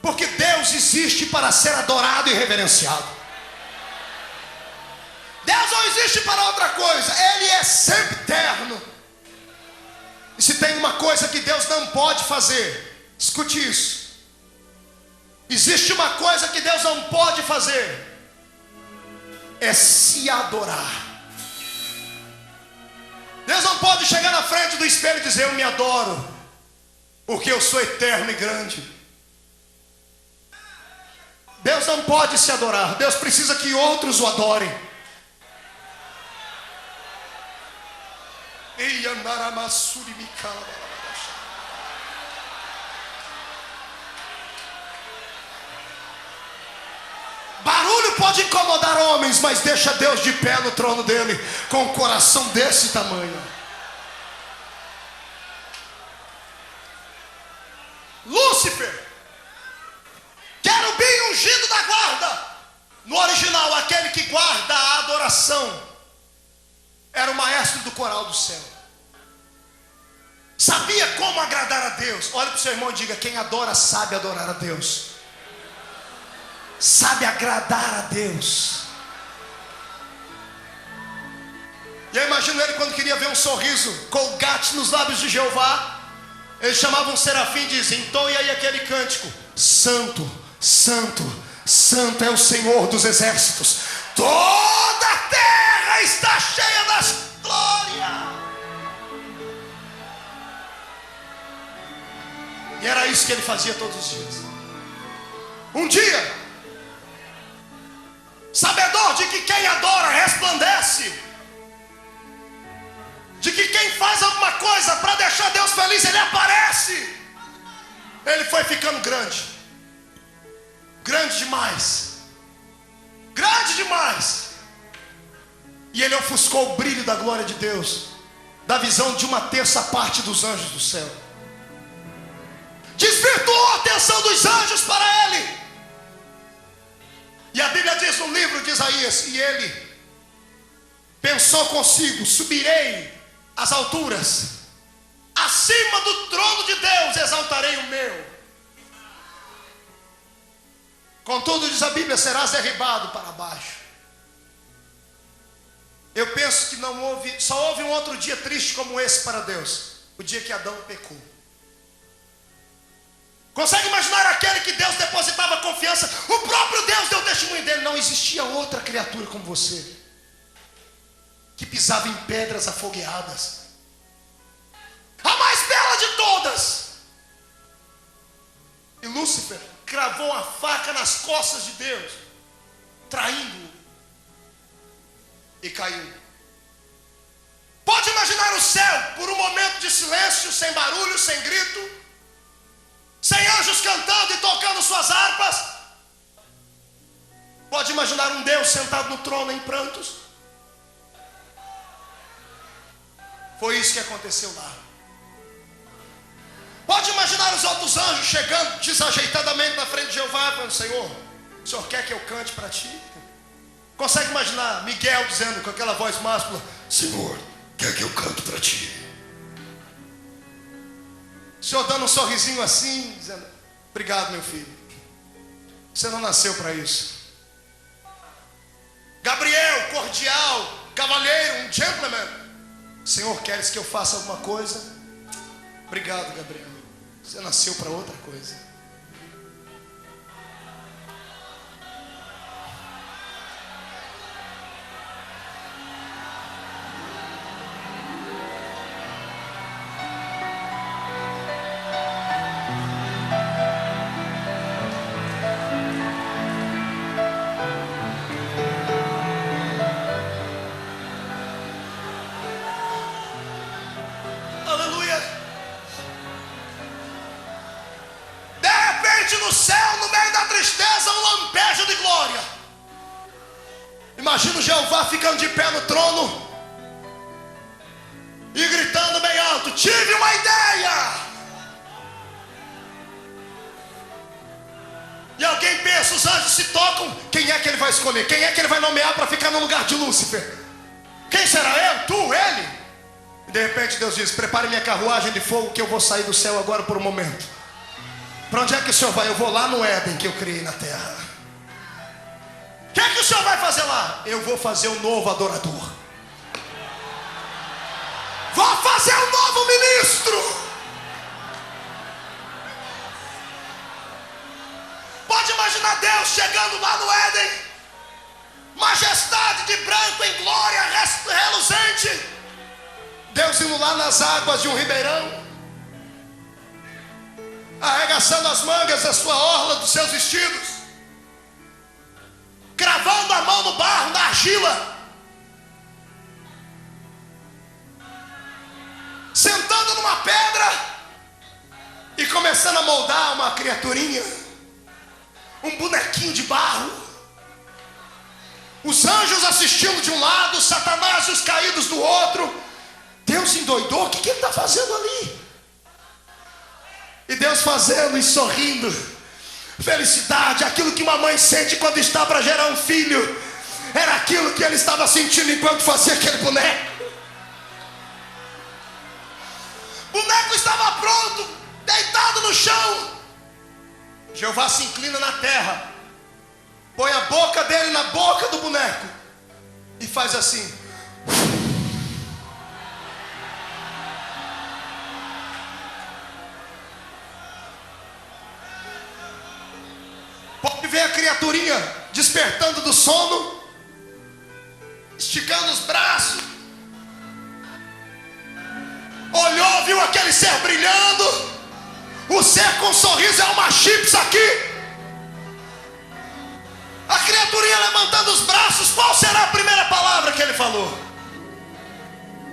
S1: porque Deus existe para ser adorado e reverenciado. Deus não existe para outra coisa, Ele é sempre eterno. E se tem uma coisa que Deus não pode fazer, escute isso. Existe uma coisa que Deus não pode fazer, é se adorar. Deus não pode chegar na frente do espelho e dizer: eu me adoro, porque eu sou eterno e grande. Deus não pode se adorar. Deus precisa que outros o adorem. Barulho pode incomodar homens, mas deixa Deus de pé no trono dele, com um coração desse tamanho. Lúcifer, querubim ungido da guarda. No original, aquele que guarda a adoração, era o maestro do coral do céu. Sabia como agradar a Deus. Olha para o seu irmão e diga: quem adora sabe adorar a Deus, sabe agradar a Deus. E eu imagino ele quando queria ver um sorriso colgate nos lábios de Jeová, ele chamava um serafim e dizia: entoe aí aquele cântico: santo, santo, santo é o Senhor dos exércitos, toda a terra está cheia das glórias. E era isso que ele fazia todos os dias. Um dia, sabedor de que quem adora resplandece, de que quem faz alguma coisa para deixar Deus feliz, ele aparece. Ele foi ficando grande, grande demais, grande demais. E ele ofuscou o brilho da glória de Deus, da visão de uma terça parte dos anjos do céu. Desvirtuou a atenção dos anjos para ele. E a Bíblia diz no livro de Isaías: e ele pensou consigo: subirei às alturas, acima do trono de Deus exaltarei o meu. Contudo, diz a Bíblia, serás derribado para baixo. Eu penso que só houve um outro dia triste como esse para Deus: o dia que Adão pecou. Consegue imaginar aquele que Deus depositava confiança? O próprio Deus deu testemunho dele: não existia outra criatura como você, que pisava em pedras afogueadas, a mais bela de todas. E Lúcifer cravou a faca nas costas de Deus, traindo-o, e caiu. Pode imaginar o céu por um momento de silêncio, sem barulho, sem grito, sem anjos cantando e tocando suas harpas. Pode imaginar um Deus sentado no trono em prantos. Foi isso que aconteceu lá. Pode imaginar os outros anjos chegando desajeitadamente na frente de Jeová, falando: Senhor, o Senhor quer que eu cante para ti? Consegue imaginar Miguel dizendo com aquela voz máscula: Senhor, quer que eu canto para ti? O Senhor dando um sorrisinho assim, dizendo: obrigado, meu filho, você não nasceu para isso. Gabriel, cordial, cavalheiro, um gentleman: Senhor, queres que eu faça alguma coisa? Obrigado, Gabriel, você nasceu para outra coisa. repente no céu, no meio da tristeza, um lampejo de glória. Imagina o Jeová ficando de pé no trono e gritando bem alto: tive uma ideia. E alguém pensa, os anjos se tocam, quem é que ele vai escolher? Quem é que ele vai nomear para ficar no lugar de Lúcifer? Quem será eu? Tu? Ele? E de repente Deus diz: prepare minha carruagem de fogo, que eu vou sair do céu agora por um momento. Para onde é que o Senhor vai? Eu vou lá no Éden que eu criei na terra. O que é que o Senhor vai fazer lá? Eu vou fazer um novo adorador. Vou fazer um novo ministro. Pode imaginar Deus chegando lá no Éden, majestade de branco em glória reluzente. Deus indo lá nas águas de um ribeirão, arregaçando as mangas da sua orla, dos seus vestidos, cravando a mão no barro, na argila, sentando numa pedra e começando a moldar uma criaturinha, um bonequinho de barro. Os anjos assistindo de um lado, Satanás e os caídos do outro. Deus endoidou, o que ele está fazendo ali? E Deus fazendo e sorrindo. Felicidade, aquilo que uma mãe sente quando está para gerar um filho, era aquilo que ele estava sentindo enquanto fazia aquele boneco. O boneco estava pronto, deitado no chão. Jeová se inclina na terra, põe a boca dele na boca do boneco e faz assim. Pode ver a criaturinha despertando do sono, esticando os braços, olhou, viu aquele ser brilhando. O ser com um sorriso é uma chips aqui. A criaturinha levantando os braços, qual será a primeira palavra que ele falou?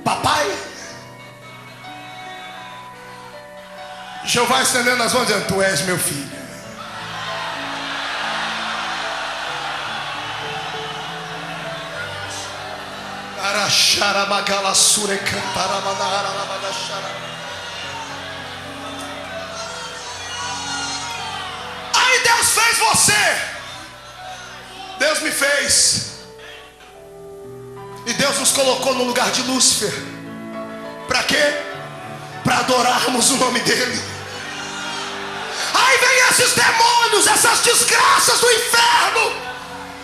S1: Papai. Jeová estendendo as mãos dizendo: tu és meu filho. Aí Deus fez você. Deus me fez. E Deus nos colocou no lugar de Lúcifer. Para quê? Para adorarmos o nome dele. Aí vem esses demônios, essas desgraças do inferno,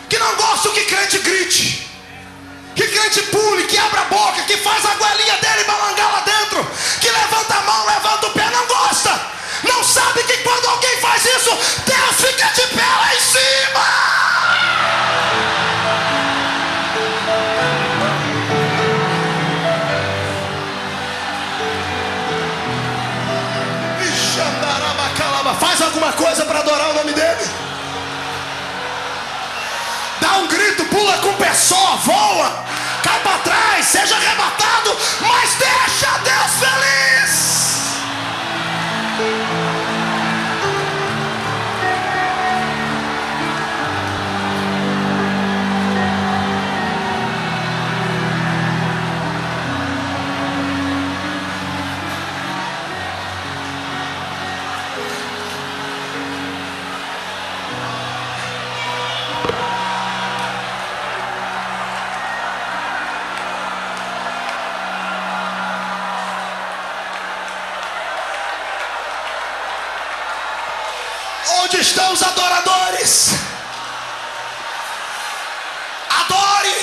S1: que não gostam que crente grite, que crente pule, que abra a boca, que faz a goelinha dele balangar lá dentro, que levanta a mão, levanta o pé. Não gosta. Não sabe que quando alguém faz isso, Deus fica de pé lá em cima. Faz alguma coisa para adorar o nome dele. Dá um grito, pula com o pé só, voa, cai para trás, seja arrebatado, mas deixa Deus feliz. Onde estão os adoradores? Adore,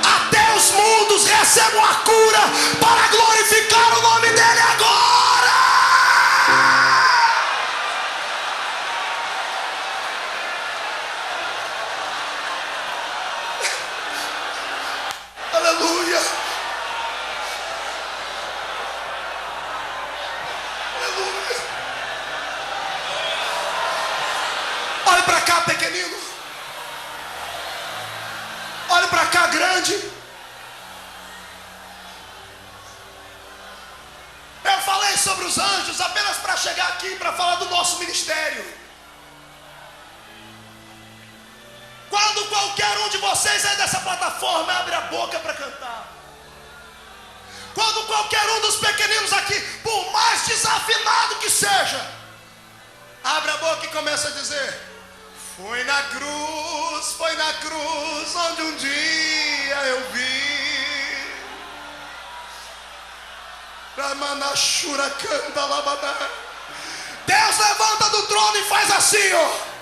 S1: até os mundos recebam a cura para glorificar o nome dele agora. Aleluia. Olhe para cá, pequenino. Olhe para cá, grande. sobre os anjos apenas para chegar aqui para falar do nosso ministério. Quando qualquer um de vocês aí dessa plataforma abre a boca para cantar, quando qualquer um dos pequeninos aqui, por mais desafinado que seja, abre a boca e começa a dizer: foi na cruz onde um dia eu vi. Ramanashura canta labadá. Deus levanta do trono e faz assim, ó.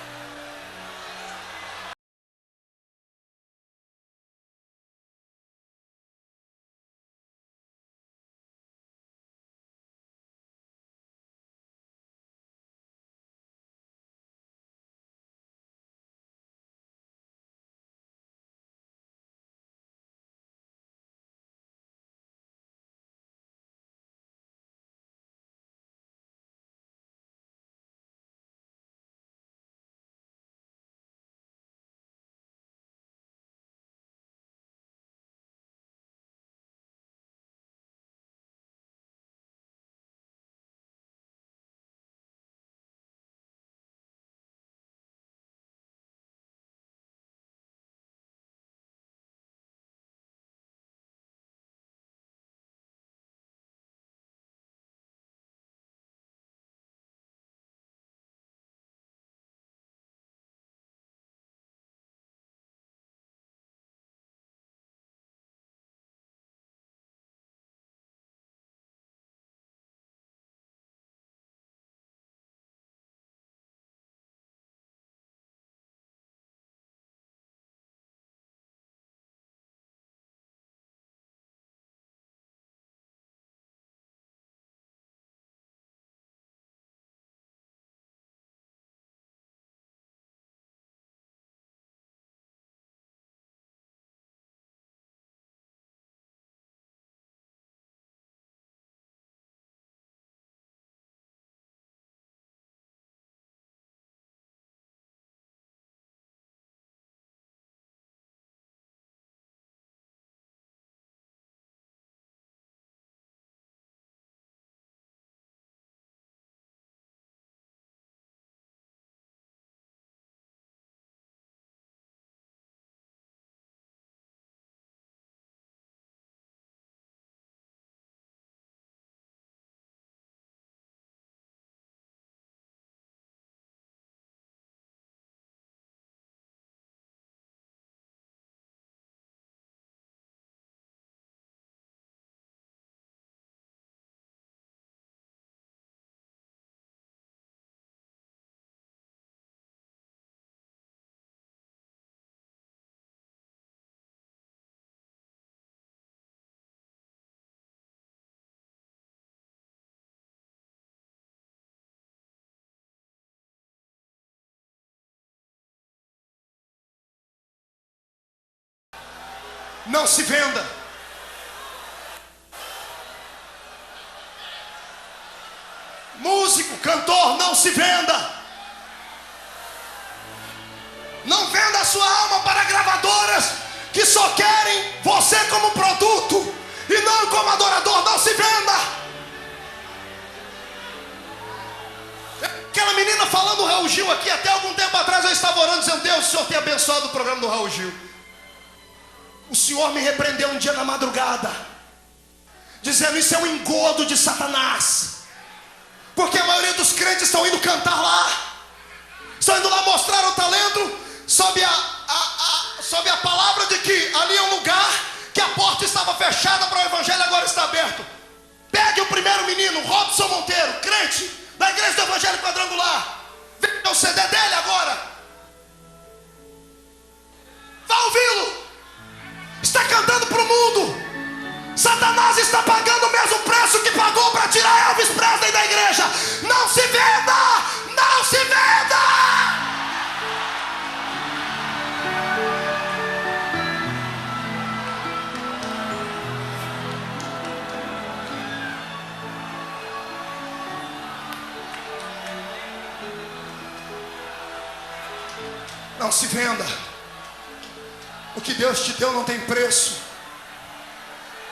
S1: Não se venda. Músico, cantor, não se venda. Não venda a sua alma para gravadoras que só querem você como produto e não como adorador. Não se venda. Aquela menina falando do Raul Gil aqui, até algum tempo atrás eu estava orando dizendo: Deus, o Senhor tem abençoado o programa do Raul Gil. O Senhor me repreendeu um dia na madrugada, dizendo: isso é um engodo de Satanás, porque a maioria dos crentes estão indo cantar lá, estão indo lá mostrar o talento, sob a palavra de que ali é um lugar que a porta estava fechada para o evangelho, agora está aberto. Pegue o primeiro menino, Robson Monteiro, crente da igreja do Evangelho Quadrangular, veja o CD dele agora, vá ouvi-lo. Está cantando para o mundo. Satanás está pagando o mesmo preço que pagou para tirar Elvis Presley da igreja. Não se venda! Não se venda! Não se venda. O que Deus te deu não tem preço.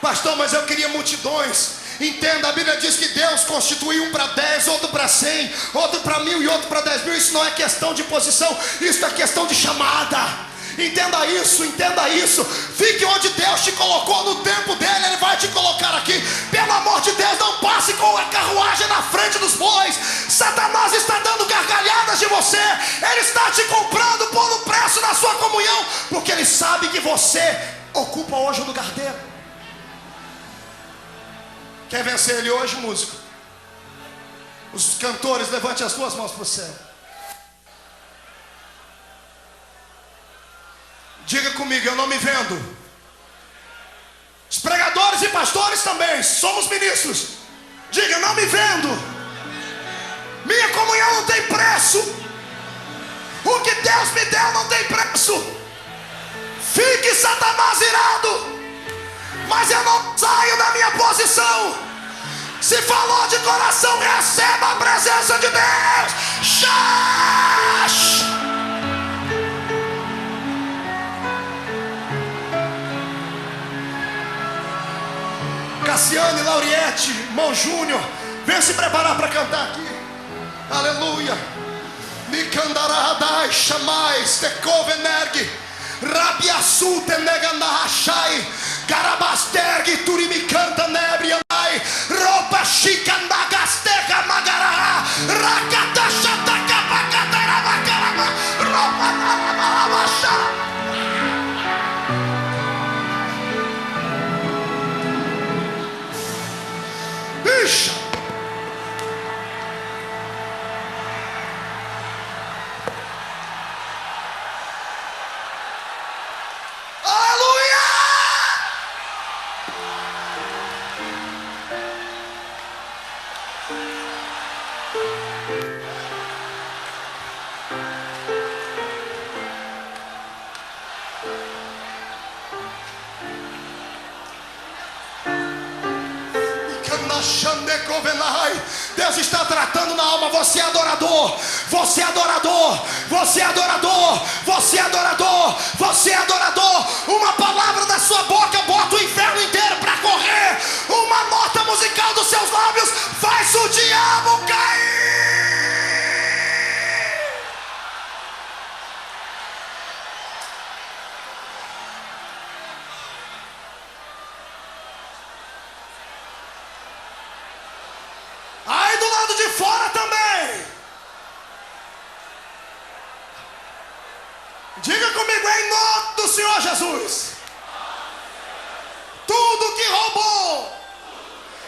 S1: Pastor, mas eu queria multidões. Entenda, a Bíblia diz que Deus constituiu um para 10, outro para 100, outro para 1000 e outro para 10.000. Isso não é questão de posição, isso é questão de chamada. Entenda isso, entenda isso. Fique onde Deus te colocou no tempo dele, Ele vai te colocar aqui. Pelo amor de Deus, não passe com a carruagem na frente dos bois. Satanás está dando gargalhadas de você. Ele está te comprando, pondo preço na sua comunhão, porque ele sabe que você ocupa hoje o lugar dele. Quer vencer ele hoje, músico? Os cantores, levante as duas mãos para o céu. Diga comigo, eu não me vendo. Os pregadores e pastores também, somos ministros. Diga, não me vendo. Minha comunhão não tem preço. O que Deus me deu não tem preço. Fique Satanás irado, mas eu não saio da minha posição. Se falou de coração, receba a presença de Deus. Xax! Cassiane, Lauriette, irmão Júnior, venha se preparar para cantar aqui. Aleluia. Nikandaradai chamais tekovenerg rabiasu teneganahashai karabasterg turimikanta nebrianai roupa chica nagastega magaraha rakatachataka bakatarabakarama roupa narabalabashara. Ixi! Aleluia! Deus está tratando na alma. Você é adorador, você é adorador, você é adorador, você é adorador, você é adorador. Uma palavra da sua boca bota o inferno inteiro para correr. Uma nota musical dos seus lábios faz o diabo cair. Aí do lado de fora também. Diga comigo, em nome do Senhor Jesus. Tudo que roubou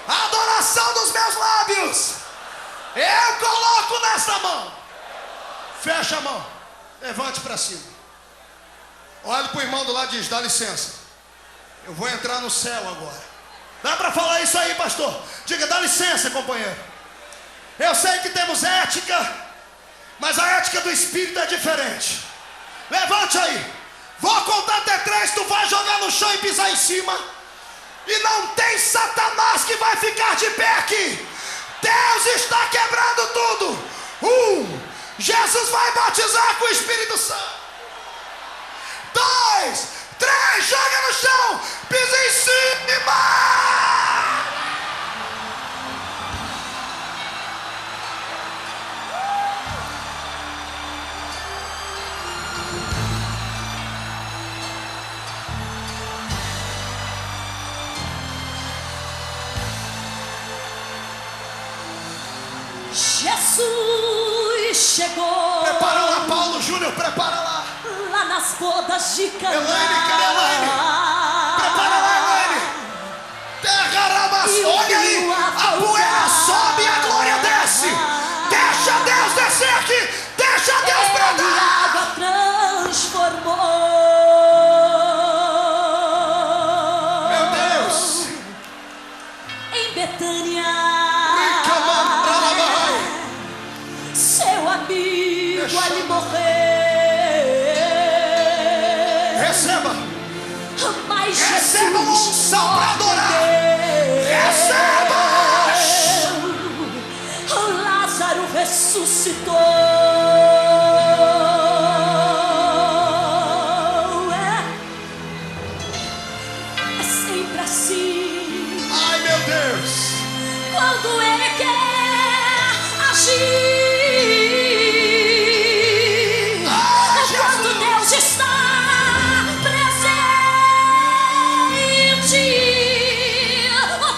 S1: a adoração dos meus lábios, eu coloco nessa mão. Fecha a mão, levante para cima. Olhe para o irmão do lado e diz, dá licença, eu vou entrar no céu agora. Dá para falar isso aí, pastor? Diga, dá licença, companheiro. Eu sei que temos ética, mas a ética do Espírito é diferente. Levante aí. Vou contar até 3, tu vai jogar no chão e pisar em cima. E não tem Satanás que vai ficar de pé aqui. Deus está quebrando tudo. Jesus vai batizar com o Espírito Santo. 2, 3, joga no chão, pisa em cima.
S2: Jesus chegou.
S1: Prepara lá, Paulo Júnior, prepara lá.
S2: Lá nas bodas de Caná.
S1: Elaine, cadê Elaine? Prepara lá, Elaine. Olha aí, a poeira sobe e a glória desce. Deixa Deus descer aqui. Deixa Deus bradar.
S2: A água transformou.
S1: Meu Deus.
S2: Em Betânia. Seu amigo ali morreu.
S1: Receba.
S2: Mas
S1: receba uma unção para adorar. Receba.
S2: Lázaro ressuscitou. É sempre assim.
S1: Ai, meu Deus.
S2: quando Ele quer agir. Quando Deus está presente,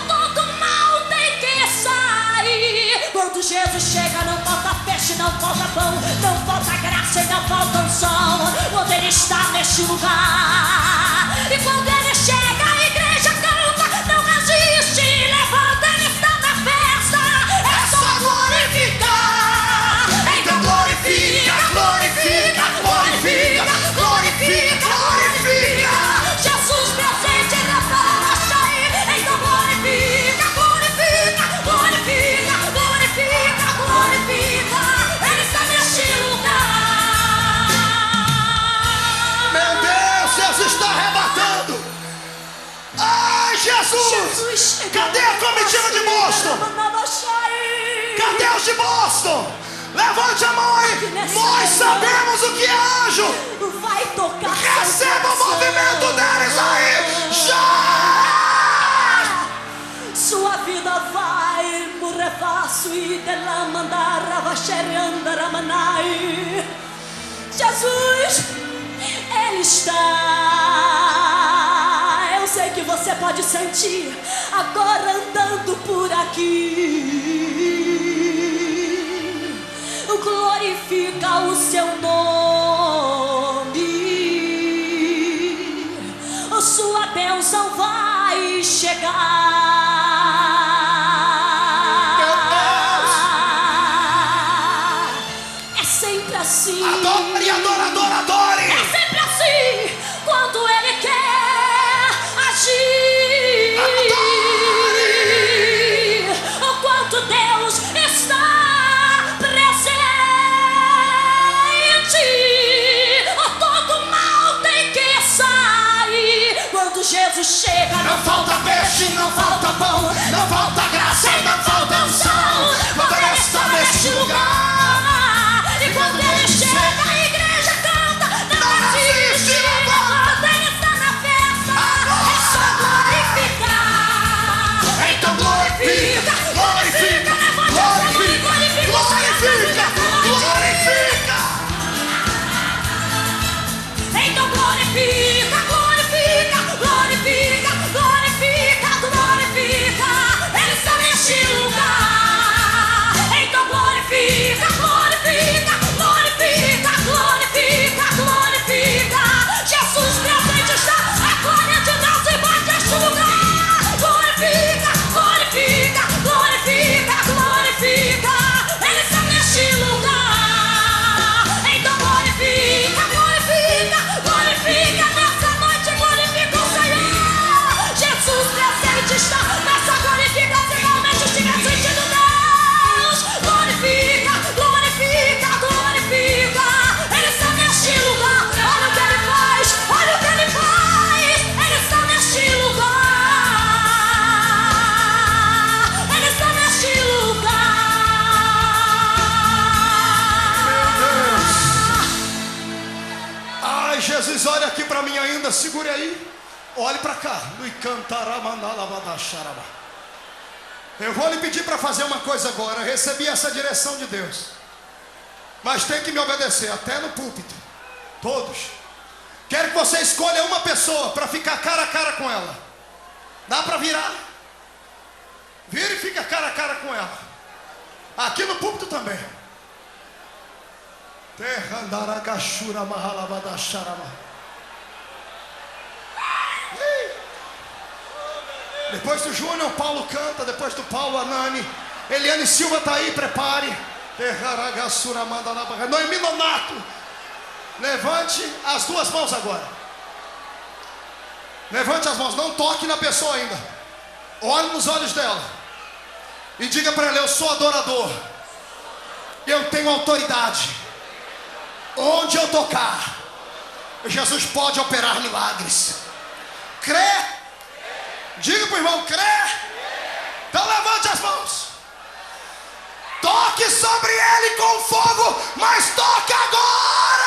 S2: todo mal tem que sair. Quando Jesus chega, não falta peixe, não falta pão, não falta graça e não falta unção. Quando Ele está neste lugar, e quando Ele chega, a igreja canta, não resiste, levanta, Ele está na festa. É só glorificar. Então glorifica, glorifica, glorifica, glorifica, glorifica. Jesus presente na festa aí. Então glorifica, glorifica, glorifica, glorifica, glorifica. Ele está neste lugar.
S1: Meu Deus, Jesus está arrebatando. Ai, Jesus! Cadê a comitiva de Boston? Cadê os de Boston? Levante a mão aí. Nós sabemos o que é anjo.
S2: Vai tocar.
S1: Receba o movimento deles aí. Já!
S2: Sua vida vai morrer fácil e dela mandar avacharanda ramanai. Jesus, Ele está. Eu sei que você pode sentir agora andando por aqui. Glorifica o seu nome. Sua bênção vai chegar. É sempre assim.
S1: Adore, adore, adore, adore.
S2: É sempre assim. Quando Ele quer agir.
S1: Adore.
S2: Quando Deus está presente, todo mal tem que sair. Quando Jesus chega, não falta peixe, não falta pão, não falta graça e não falta unção. Quando Ele está neste lugar, e quando Ele chega, a igreja canta, não resiste, levanta, Ele está na festa. É só glorificar.
S1: Então glorifica, glorifica, glorifica, glorifica, glorifica.
S2: Então glorifica, glorifica, glorifica, glorifica, glorifica. Ele está neste lugar. Então glorifica, glorifica, glorifica, glorifica, glorifica. Jesus presente está, a glória de Deus invade este lugar. Glorifica, glorifica, glorifica, glorifica. Ele está neste lugar. Então glorifica, glorifica, glorifica. Nessa noite glorifica o Senhor. Jesus presente está nessa glorificação. Realmente estiver sentindo Deus. Glorifica, glorifica, glorifica. Ele está neste lugar. Olha o que Ele faz, olha o que Ele faz. Ele está neste lugar. Ele está neste lugar.
S1: Ai, Jesus, olha aqui para mim ainda, segure aí. Olhe para cá. Eu vou lhe pedir para fazer uma coisa agora. Eu recebi essa direção de Deus, mas tem que me obedecer, até no púlpito. Todos. Quero que você escolha uma pessoa para ficar cara a cara com ela. Dá para virar? Vira e fica cara a cara com ela. Aqui no púlpito também. Depois do Júnior, Paulo canta. Depois do Paulo, Anani. Eliane Silva está aí, prepare. Noemi Nonato. Levante as duas mãos agora. Levante as mãos, não toque na pessoa ainda. Olhe nos olhos dela e diga para ela: eu sou adorador, eu tenho autoridade. Onde eu tocar, Jesus pode operar milagres. Crê? Diga para o irmão: crê? Então levante as mãos. Toque sobre ele com fogo, mas toque agora.